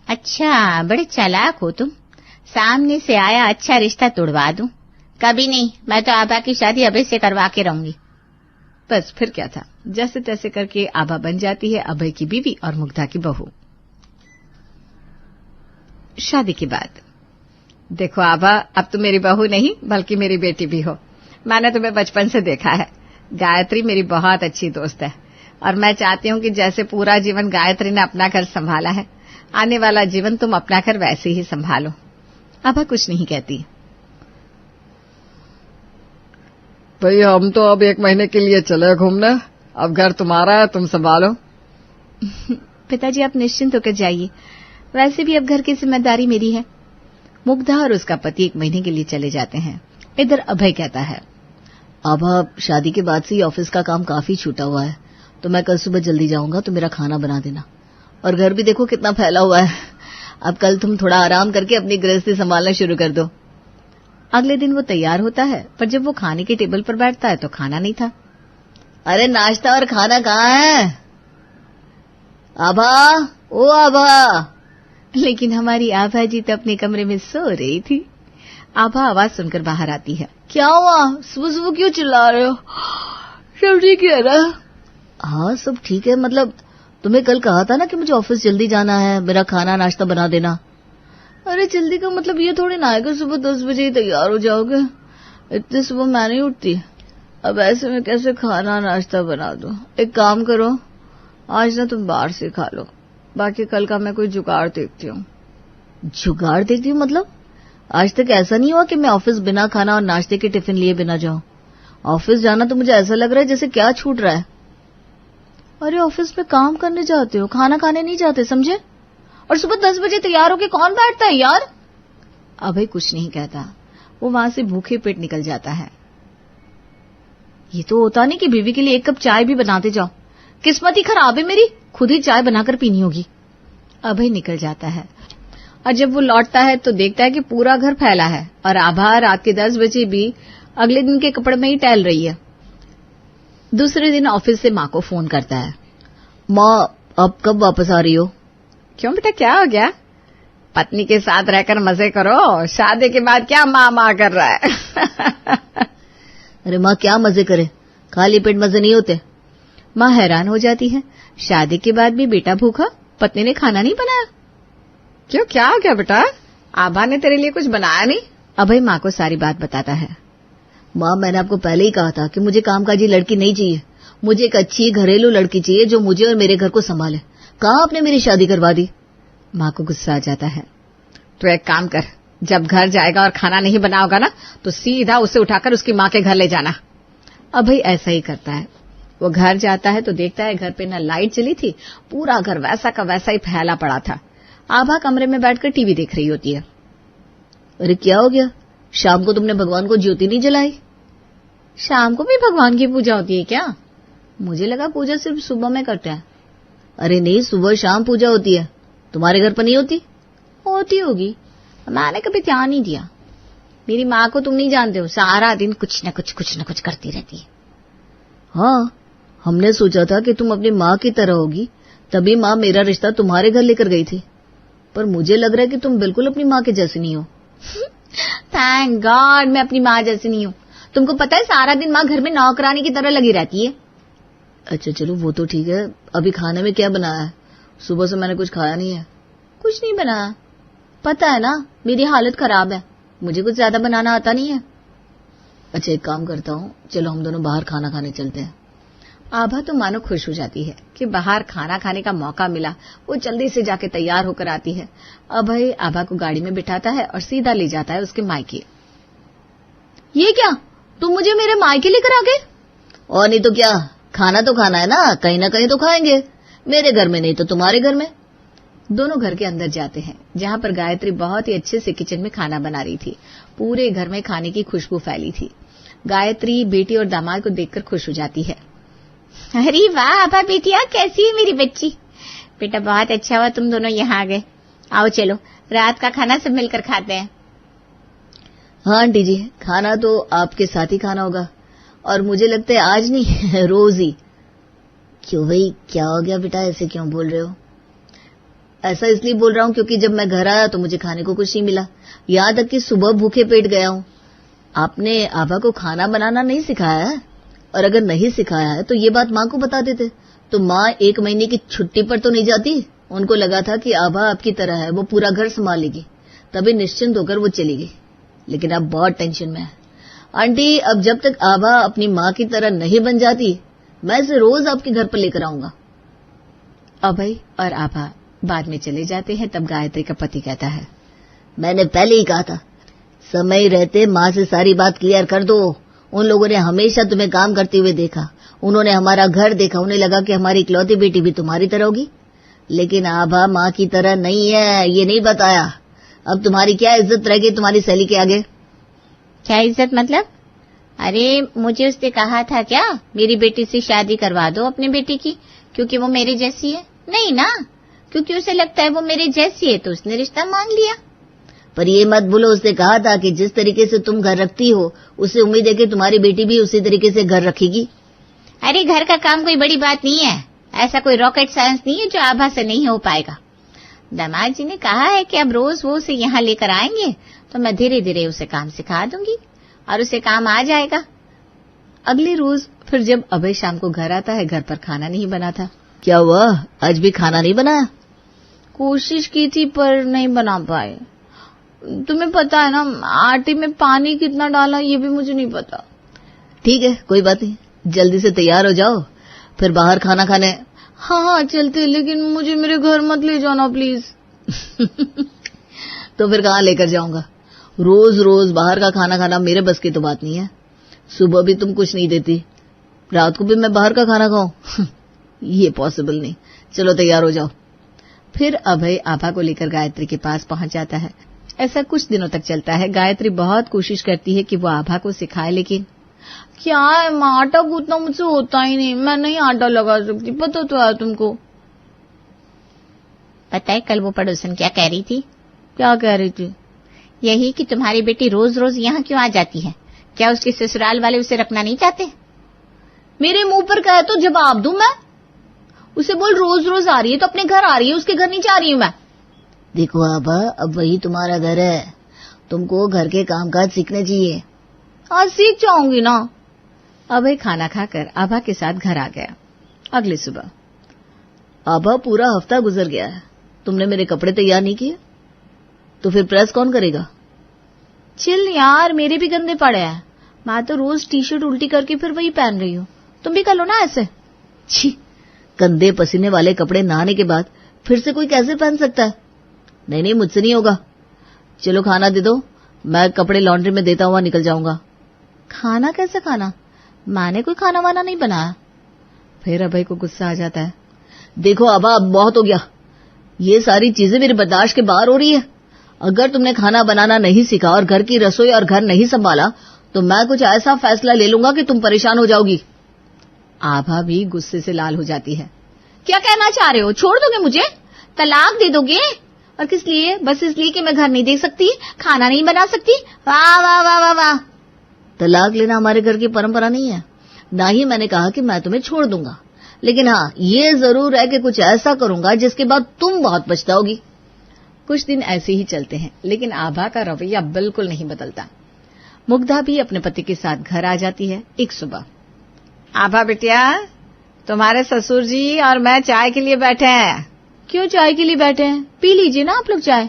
B: अच्छा, बड़े चालाक हो तुम। सामने से आया अच्छा रिश्ता तोड़वा दूं? कभी नहीं, मैं तो आभा की शादी अभय से करवा के रहूंगी।
A: बस फिर क्या था, जैसे तैसे करके आभा बन जाती है अभय की बीवी और मुग्धा की बहू। शादी के बाद, देखो आभा, अब तुम मेरी बहू नहीं बल्कि मेरी बेटी भी हो। मैंने तुम्हें बचपन से देखा है। गायत्री मेरी बहुत अच्छी दोस्त है, और मैं चाहती हूँ कि जैसे पूरा जीवन गायत्री ने अपना घर संभाला है, आने वाला जीवन तुम अपना घर वैसे ही संभालो। आभा कुछ नहीं कहती।
E: भाई, हम तो अब 1 महीने के लिए चले घूमने, अब घर तुम्हारा है, तुम संभालो।
A: पिताजी आप निश्चिंत होकर जाइए, वैसे भी अब घर की जिम्मेदारी मेरी है। मुग्धा और उसका पति 1 महीने के लिए चले जाते हैं। इधर अभय कहता है,
D: आभा, शादी के बाद से ही ऑफिस का काम काफी छूटा हुआ है, तो मैं कल सुबह जल्दी जाऊंगा, तो मेरा खाना बना देना। और घर भी देखो कितना फैला हुआ है। अब कल तुम थोड़ा आराम करके अपनी गृहस्थी संभालना शुरू कर दो।
A: अगले दिन वो तैयार होता है, पर जब वो खाने के टेबल पर बैठता है तो खाना नहीं था।
D: अरे नाश्ता और खाना कहाँ है? आभा, ओ आभा।
A: लेकिन हमारी आभा जी तो अपने कमरे में सो रही थी। आभा आवाज सुनकर बाहर आती है।
D: क्या हुआ? सुबह सुबह क्यों चिल्ला रहे हो? सब ठीक है ना? हाँ, सब ठीक है। मतलब तुम्हें कल कहा था ना कि मुझे ऑफिस जल्दी जाना है, मेरा खाना नाश्ता बना देना। अरे जल्दी का मतलब ये थोड़ी ना है कि सुबह 10 बजे ही तैयार हो जाओगे। इतनी सुबह मैं नहीं उठती। अब ऐसे में कैसे खाना नाश्ता बना दूं? एक काम करो, आज ना तुम बाहर से खा लो, बाकी कल का मैं कोई जुगाड़ देखती हूँ। जुगाड़ देखती हूँ मतलब? आज तक ऐसा नहीं हुआ कि मैं ऑफिस बिना खाना और नाश्ते के टिफिन लिए बिना जाऊं। ऑफिस जाना तो मुझे ऐसा लग रहा है जैसे क्या छूट रहा है। अरे ऑफिस में काम करने जाते हो, खाना खाने नहीं जाते, समझे? और सुबह 10 बजे तैयार होके कौन बैठता है यार? अभय कुछ नहीं कहता, वो वहां से भूखे पेट निकल जाता है। ये तो होता नहीं कि बीवी के लिए 1 कप चाय भी बनाते जाओ। किस्मत ही खराब है मेरी, खुद ही चाय बनाकर पीनी होगी। अभय निकल जाता है, और जब वो लौटता है तो देखता है कि पूरा घर फैला है और आभा रात के 10 बजे भी अगले दिन के कपड़े में ही टहल रही है। दूसरे दिन ऑफिस से माँ को फोन करता है। माँ, अब कब वापस आ रही हो?
C: क्यों बेटा, क्या हो गया? पत्नी के साथ रहकर मजे करो, शादी के बाद क्या माँ कर रहा है?
D: अरे माँ, क्या मजे करे, खाली पेट मजे नहीं होते।
A: माँ हैरान हो जाती है, शादी के बाद भी बेटा भूखा, पत्नी ने खाना नहीं बनाया?
C: क्यों, क्या हो गया बेटा? आभा ने तेरे लिए कुछ बनाया नहीं?
A: अभय माँ को सारी बात बताता है।
D: माँ, मैंने आपको पहले ही कहा था कि मुझे कामकाजी लड़की नहीं चाहिए। मुझे एक अच्छी घरेलू लड़की चाहिए जो मुझे और मेरे घर को संभाले। कहाँ आपने मेरी शादी करवा दी?
A: माँ को गुस्सा आ जाता है।
C: तो एक काम कर, जब घर जाएगा और खाना नहीं बनाओगा ना, तो सीधा उसे उठाकर उसकी माँ के घर ले जाना।
A: अभय ऐसा ही करता है। वो घर जाता है तो देखता है घर पे ना लाइट चली थी, पूरा घर वैसा का वैसा ही फैला पड़ा था। आभा कमरे में बैठकर टीवी देख रही होती है।
D: अरे क्या हो गया? शाम को तुमने भगवान को ज्योति नहीं जलाई?
A: शाम को भी भगवान की पूजा होती है क्या? मुझे लगा पूजा सिर्फ सुबह में करते हैं।
D: अरे नहीं, सुबह शाम पूजा होती है। तुम्हारे घर पर नहीं होती?
A: होती होगी, मैंने कभी ध्यान नहीं दिया। मेरी माँ को तुम नहीं जानते हो, सारा दिन कुछ न कुछ करती रहती है।
D: हाँ, हमने सोचा था कि तुम अपनी माँ की तरह होगी, तभी माँ मेरा रिश्ता तुम्हारे घर लेकर गई थी। पर मुझे लग रहा है कि तुम बिल्कुल अपनी माँ के जैसी नहीं हो।
A: थैंक गॉड मैं अपनी माँ जैसी नहीं हूँ। तुमको पता है सारा दिन माँ घर में नौकरानी की तरह लगी रहती है।
D: अच्छा चलो, वो तो ठीक है। अभी खाने में क्या बनाया है? सुबह से मैंने कुछ खाया नहीं है।
A: कुछ नहीं बनाया, पता है ना मेरी हालत खराब है, मुझे कुछ ज्यादा बनाना आता नहीं है।
D: अच्छा एक काम करता हूँ, चलो हम दोनों बाहर खाना खाने चलते हैं।
A: आभा तो मानो खुश हो जाती है कि बाहर खाना खाने का मौका मिला। वो जल्दी से जाके तैयार होकर आती है। अभय आभा को गाड़ी में बिठाता है और सीधा ले जाता है उसके मायके। ये क्या, तुम मुझे मेरे मायके लेकर आ गए?
D: और नहीं तो क्या, खाना तो खाना है ना कहीं तो खाएंगे। मेरे घर में नहीं तो तुम्हारे घर में।
A: दोनों घर के अंदर जाते हैं, जहाँ पर गायत्री बहुत ही अच्छे से किचन में खाना बना रही थी। पूरे घर में खाने की खुशबू फैली थी। गायत्री बेटी और दामाद को देखकर खुश हो जाती है। अरे वाह आभा बेटिया, कैसी है मेरी बच्ची? बेटा बहुत अच्छा हुआ तुम दोनों यहाँ आ गए। आओ चलो रात का खाना सब मिलकर खाते हैं।
D: हाँ आंटी जी, खाना तो आपके साथ ही खाना होगा, और मुझे लगता है आज नहीं रोज ही। क्यों भाई, क्या हो गया बेटा, ऐसे क्यों बोल रहे हो? ऐसा इसलिए बोल रहा हूँ क्योंकि जब मैं घर आया तो मुझे खाने को कुछ नहीं मिला, यहाँ तक कि सुबह भूखे पेट गया हूँ। आपने आभा को खाना बनाना नहीं सिखाया है, और अगर नहीं सिखाया है तो ये बात माँ को बता देते, तो माँ 1 महीने की छुट्टी पर तो नहीं जाती। उनको लगा था कि आभा आपकी तरह है, वो पूरा घर संभालेगी, तभी निश्चिंत होकर वो चली गई। लेकिन अब बहुत टेंशन में है आंटी। अब जब तक आभा अपनी माँ की तरह नहीं बन जाती, मैं इसे रोज आपके घर पर लेकर आऊंगा।
A: अभय और आभा बाद में चले जाते हैं। तब गायत्री का पति कहता है,
D: मैंने पहले ही कहा था, समय रहते माँ से सारी बात क्लियर कर दो। उन लोगों ने हमेशा तुम्हें काम करते हुए देखा, उन्होंने हमारा घर देखा, उन्हें लगा कि हमारी इकलौती बेटी भी तुम्हारी तरह होगी। लेकिन आभा माँ की तरह नहीं है, ये नहीं बताया। अब तुम्हारी क्या इज्जत रह गई तुम्हारी सहेली के आगे?
A: क्या इज्जत मतलब? अरे मुझे उसने कहा था क्या मेरी बेटी से शादी करवा दो अपनी बेटी की, क्योंकि वो मेरे जैसी है? नहीं ना, क्योंकि उसे लगता है वो मेरे जैसी है तो उसने रिश्ता मांग लिया।
D: पर ये मत भूलो, उसने कहा था कि जिस तरीके से तुम घर रखती हो, उससे उम्मीद है कि तुम्हारी बेटी भी उसी तरीके से घर रखेगी।
A: अरे घर का काम कोई बड़ी बात नहीं है, ऐसा कोई रॉकेट साइंस नहीं है जो आभा से नहीं हो पाएगा। दामाद जी ने कहा है कि अब रोज वो उसे यहाँ लेकर आएंगे तो मैं धीरे धीरे उसे काम सिखा दूंगी और उसे काम आ जाएगा। अगले रोज फिर जब अभय शाम को घर आता है, घर पर खाना नहीं बना था।
D: क्या हुआ, आज भी खाना नहीं बनाया?
A: कोशिश की थी पर नहीं बना पाए। तुम्हें पता है ना आटे में पानी कितना डाला ये भी मुझे नहीं पता।
D: ठीक है कोई बात नहीं, जल्दी से तैयार हो जाओ, फिर बाहर खाना खाने।
A: हाँ चलते, लेकिन मुझे मेरे घर मत ले जाना प्लीज।
D: तो फिर कहाँ लेकर जाऊंगा? रोज रोज बाहर का खाना खाना मेरे बस की तो बात नहीं है। सुबह भी तुम कुछ नहीं देती, रात को भी मैं बाहर का खाना खाऊं? ये पॉसिबल नहीं। चलो तैयार हो जाओ।
A: फिर अभय आभा को लेकर गायत्री के पास पहुंच जाता है। ऐसा कुछ दिनों तक चलता है। गायत्री बहुत कोशिश करती है कि वो आभा को सिखाए, लेकिन क्या है माँ, आटा गूंथना मुझसे होता ही नहीं, मैं नहीं आटा लगा सकती, पता तो है तुमको। पता है कल वो पड़ोसन क्या कह रही थी? क्या कह रही थी? यही कि तुम्हारी बेटी रोज रोज यहाँ क्यों आ जाती है, क्या उसके ससुराल वाले उसे रखना नहीं चाहते? मेरे मुंह पर कहे तो जवाब दूं मैं? उसे बोल रोज रोज आ रही है तो अपने घर आ रही है, उसके घर नहीं जा रही हूं मैं।
D: देखो आभा, अब वही तुम्हारा घर है, तुमको घर के कामकाज सीखने चाहिए।
A: आज सीख जाऊंगी ना। अभय खाना खाकर आभा के साथ घर आ गया। अगली सुबह
D: आभा, पूरा हफ्ता गुजर गया है, तुमने मेरे कपड़े तैयार नहीं किए, तो फिर प्रेस कौन करेगा?
A: चिल यार, मेरे भी गंदे पड़े हैं। मैं तो रोज टी शर्ट उल्टी करके फिर वही पहन रही हूँ, तुम भी कर लो ना ऐसे।
D: छी, गंदे पसीने वाले कपड़े नहाने के बाद फिर से कोई कैसे पहन सकता है? नहीं नहीं, मुझसे नहीं होगा। चलो खाना दे दो, मैं कपड़े लॉन्ड्री में देता हुआ निकल जाऊंगा।
A: खाना कैसे खाना? मैंने कोई खाना वाना नहीं बनाया। फिर अभय को गुस्सा आ जाता है।
D: देखो आभा, अब बहुत हो गया, ये सारी चीजें मेरे बर्दाश्त के बाहर हो रही है। अगर तुमने खाना बनाना नहीं सीखा और घर की रसोई और घर नहीं संभाला तो मैं कुछ ऐसा फैसला ले लूंगा कि तुम परेशान हो जाओगी।
A: आभा भी गुस्से से लाल हो जाती है। क्या कहना चाह रहे हो? छोड़ दोगे मुझे? तलाक दे दोगे? और किस लिए? बस इसलिए कि मैं घर नहीं देख सकती, खाना नहीं बना सकती? वाह वाह वाह वाह वाह।
D: तलाक लेना हमारे घर की परंपरा नहीं है, ना ही मैंने कहा कि मैं तुम्हें छोड़ दूंगा, लेकिन हाँ, ये जरूर है कि कुछ ऐसा करूंगा जिसके बाद तुम बहुत पछताओगी।
A: कुछ दिन ऐसे ही चलते हैं, लेकिन आभा का रवैया बिल्कुल नहीं बदलता। मुग्धा भी अपने पति के साथ घर आ जाती है एक सुबह। आभा बिटिया, तुम्हारे ससुर जी और मैं चाय के लिए बैठे हैं। क्यों चाय के लिए बैठे हैं? पी लीजिए ना आप लोग चाय।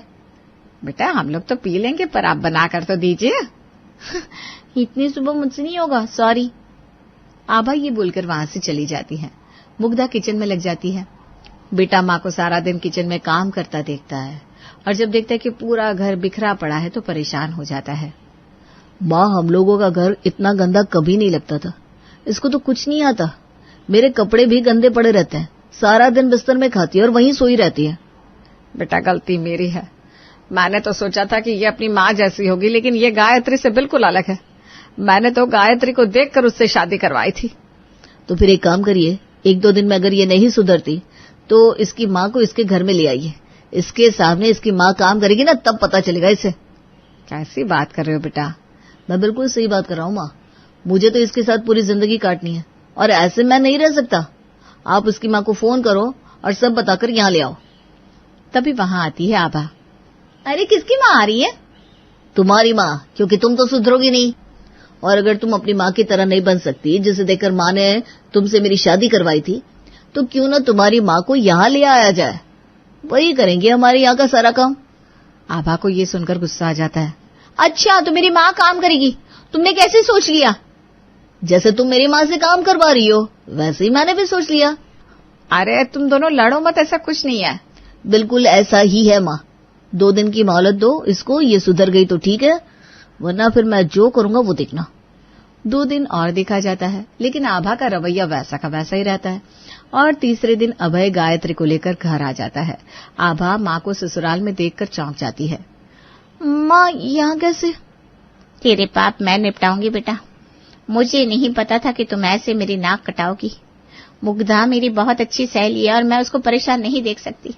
A: बेटा, हम लोग तो पी लेंगे, पर आप बना कर तो दीजिए। इतनी सुबह मुझसे नहीं होगा, सॉरी। आभा ये बोलकर वहां से चली जाती है। मुग्धा किचन में लग जाती है। बेटा माँ को सारा दिन किचन में काम करता देखता है और जब देखता है कि पूरा घर बिखरा पड़ा है तो परेशान हो जाता है।
D: माँ, हम लोगों का घर इतना गंदा कभी नहीं लगता था, इसको तो कुछ नहीं आता। मेरे कपड़े भी गंदे पड़े रहते हैं, सारा दिन बिस्तर में खाती है और वहीं सोई रहती है।
C: बेटा, गलती मेरी है। मैंने तो सोचा था कि ये अपनी माँ जैसी होगी, लेकिन ये गायत्री से बिल्कुल अलग है। मैंने तो गायत्री को देखकर उससे शादी करवाई थी।
D: तो फिर एक काम करिए, 1-2 दिन में अगर ये नहीं सुधरती तो इसकी माँ को इसके घर में ले आइए। इसके सामने इसकी माँ काम करेगी ना, तब पता चलेगा इसे।
C: कैसी बात कर रहे हो बेटा?
D: मैं बिल्कुल सही बात कर रहा हूँ माँ, मुझे तो इसके साथ पूरी जिंदगी काटनी है और ऐसे मैं नहीं रह सकता। आप उसकी माँ को फोन करो और सब बताकर यहाँ ले आओ।
A: तभी वहां आती है आभा। अरे किसकी माँ आ रही है?
D: तुम्हारी माँ, क्योंकि तुम तो सुधरोगी नहीं। और अगर तुम अपनी माँ की तरह नहीं बन सकती, जिसे देखकर माँ ने तुमसे मेरी शादी करवाई थी, तो क्यों ना तुम्हारी माँ को यहाँ ले आया जाए, वही करेंगे हमारे यहाँ का सारा काम।
A: आभा को ये सुनकर गुस्सा आ जाता है। अच्छा, तो मेरी माँ काम करेगी? तुमने कैसे सोच लिया?
D: जैसे तुम मेरी माँ से काम करवा रही हो वैसे ही मैंने भी सोच लिया।
C: अरे तुम दोनों लड़ो मत, ऐसा कुछ नहीं है।
D: बिल्कुल ऐसा ही है माँ, 2 दिन की मोहलत दो इसको, ये सुधर गई तो ठीक है, वरना फिर मैं जो करूंगा वो देखना।
A: 2 दिन और देखा जाता है, लेकिन आभा का रवैया वैसा का वैसा ही रहता है। और तीसरे दिन अभय गायत्री को लेकर घर आ जाता है। आभा माँ को ससुराल में देखकर चौंक जाती है। माँ, यहाँ कैसे?
B: तेरे पाप मैं निपटाऊंगी बेटा, मुझे नहीं पता था कि तुम ऐसे मेरी नाक कटाओगी। मुग्धा मेरी बहुत अच्छी सहेली है और मैं उसको परेशान नहीं देख सकती।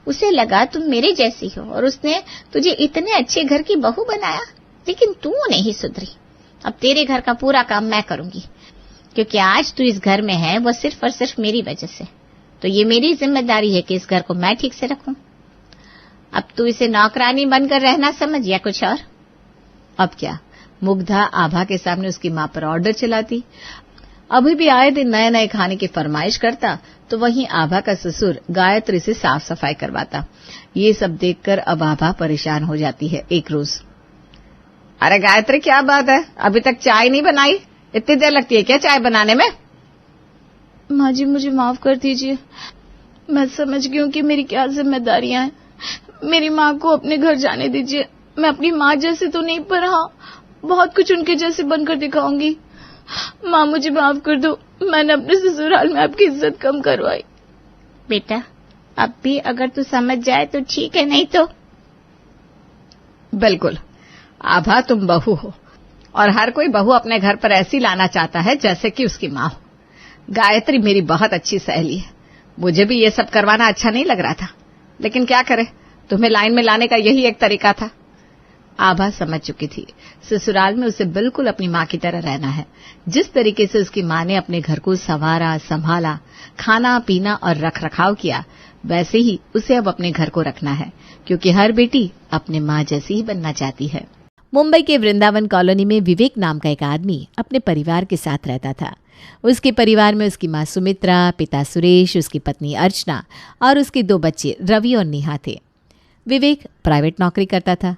B: उसे लगा तुम मेरे जैसी हो और उसने तुझे इतने अच्छे घर की बहू बनाया, लेकिन तू नहीं सुधरी। अब तेरे घर का पूरा काम मैं करूंगी, क्योंकि आज तू इस घर में है वो सिर्फ और सिर्फ मेरी वजह से। तो ये मेरी जिम्मेदारी है कि इस घर को मैं ठीक से रखूं। अब तू इसे नौकरानी बनकर रहना समझ या कुछ और?
A: अब क्या, मुग्धा आभा के सामने उसकी माँ पर ऑर्डर चलाती। अभी भी आए दिन नए नए खाने की फरमाइश करता, तो वहीं आभा का ससुर गायत्री से साफ सफाई करवाता। ये सब देखकर अब आभा परेशान हो जाती है। एक रोज,
C: अरे गायत्री, क्या बात है, अभी तक चाय नहीं बनाई? इतनी देर लगती है क्या चाय बनाने में?
A: माँ जी, मुझे माफ कर दीजिए, मैं समझ गई हूँ कि मेरी क्या जिम्मेदारियां हैं। मेरी माँ को अपने घर जाने दीजिए। मैं अपनी माँ जैसे तो नहीं, पर हाँ, बहुत कुछ उनके जैसे बनकर दिखाऊंगी। माँ, मुझे माफ कर दो, मैंने अपने ससुराल में आपकी इज्जत कम करवाई।
B: बेटा, अब भी अगर तू समझ जाए तो ठीक है, नहीं तो।
C: बिल्कुल आभा, तुम बहू हो और हर कोई बहू अपने घर पर ऐसी लाना चाहता है जैसे कि उसकी माँ हो। गायत्री मेरी बहुत अच्छी सहेली है, मुझे भी ये सब करवाना अच्छा नहीं लग रहा था, लेकिन क्या करे, तुम्हें लाइन में लाने का यही एक तरीका था।
A: आभा समझ चुकी थी, ससुराल में उसे बिल्कुल अपनी माँ की तरह रहना है। जिस तरीके से उसकी माँ ने अपने घर को संवारा, संभाला, खाना पीना और रख रखाव किया, वैसे ही उसे अब अपने घर को रखना है, क्योंकि हर बेटी अपने माँ जैसी ही बनना चाहती है। मुंबई के वृंदावन कॉलोनी में विवेक नाम का एक आदमी अपने परिवार के साथ रहता था। उसके परिवार में उसकी माँ सुमित्रा, पिता सुरेश, उसकी पत्नी अर्चना और उसके 2 बच्चे रवि और नेहा थे। विवेक प्राइवेट नौकरी करता था।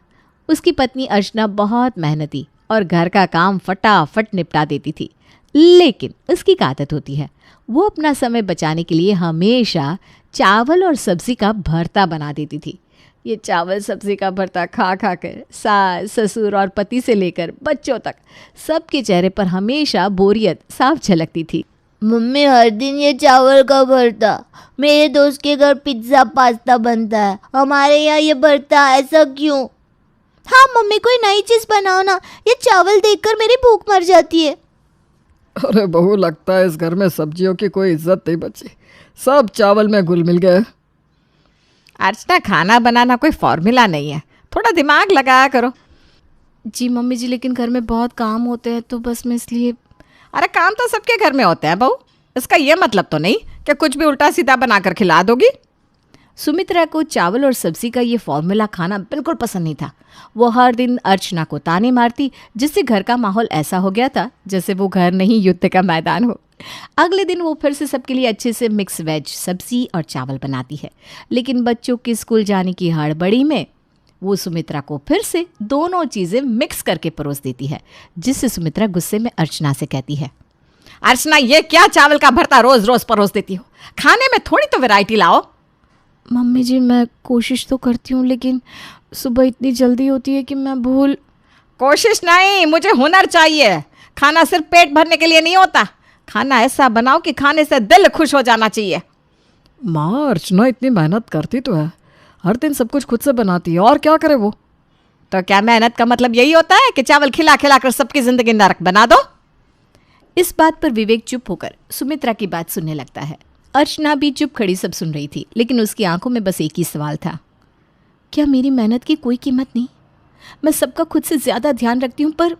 A: उसकी पत्नी अर्चना बहुत मेहनती और घर का काम फटाफट निपटा देती थी। लेकिन उसकी एक आदत होती है, वो अपना समय बचाने के लिए हमेशा चावल और सब्जी का भरता बना देती थी। ये चावल सब्जी का भरता खा खा कर सास, ससुर और पति से लेकर बच्चों तक सबके चेहरे पर हमेशा बोरियत साफ झलकती थी।
B: मम्मी हर दिन ये चावल का भरता, मेरे दोस्त के घर पिज्ज़ा पास्ता बनता है, हमारे यहाँ ये भरता, ऐसा क्यों? हाँ मम्मी, कोई नई चीज़ बनाओ ना, ये चावल देखकर मेरी भूख मर जाती है।
E: अरे बहू, लगता है इस घर में सब्जियों की कोई इज्जत नहीं बची, सब चावल में घुल मिल गए।
C: अर्चना, खाना बनाना कोई फॉर्मूला नहीं है, थोड़ा दिमाग लगाया करो।
A: जी मम्मी जी, लेकिन घर में बहुत काम होते हैं तो बस मैं इसलिए।
C: अरे काम तो सबके घर में होते हैं बहू, इसका ये मतलब तो नहीं कि कुछ भी उल्टा सीधा बनाकर खिला दोगी।
A: सुमित्रा को चावल और सब्जी का ये फॉर्मूला खाना बिल्कुल पसंद नहीं था। वो हर दिन अर्चना को ताने मारती, जिससे घर का माहौल ऐसा हो गया था जैसे वो घर नहीं युद्ध का मैदान हो। अगले दिन वो फिर से सबके लिए अच्छे से मिक्स वेज सब्जी और चावल बनाती है, लेकिन बच्चों के स्कूल जाने की हड़बड़ी में वो सुमित्रा को फिर से दोनों चीज़ें मिक्स करके परोस देती है, जिससे सुमित्रा गुस्से में अर्चना से कहती है,
C: अर्चना, ये क्या चावल का भरता रोज रोज परोस देती हो? खाने में थोड़ी तो वैरायटी लाओ।
A: मम्मी जी, मैं कोशिश तो करती हूँ, लेकिन सुबह इतनी जल्दी होती है कि मैं भूल।
C: कोशिश नहीं, मुझे हुनर चाहिए। खाना सिर्फ पेट भरने के लिए नहीं होता, खाना ऐसा बनाओ कि खाने से दिल खुश हो जाना चाहिए।
E: माँ, अर्चना इतनी मेहनत करती तो है, हर दिन सब कुछ खुद से बनाती है, और क्या करे वो?
C: तो क्या मेहनत का मतलब यही होता है कि चावल खिला खिला कर सबकी जिंदगी नरक बना दो?
A: इस बात पर विवेक चुप होकर सुमित्रा की बात सुनने लगता है। अर्चना भी चुप खड़ी सब सुन रही थी, लेकिन उसकी आंखों में बस एक ही सवाल था, क्या मेरी मेहनत की कोई कीमत नहीं? मैं सबका खुद से ज़्यादा ध्यान रखती हूँ, पर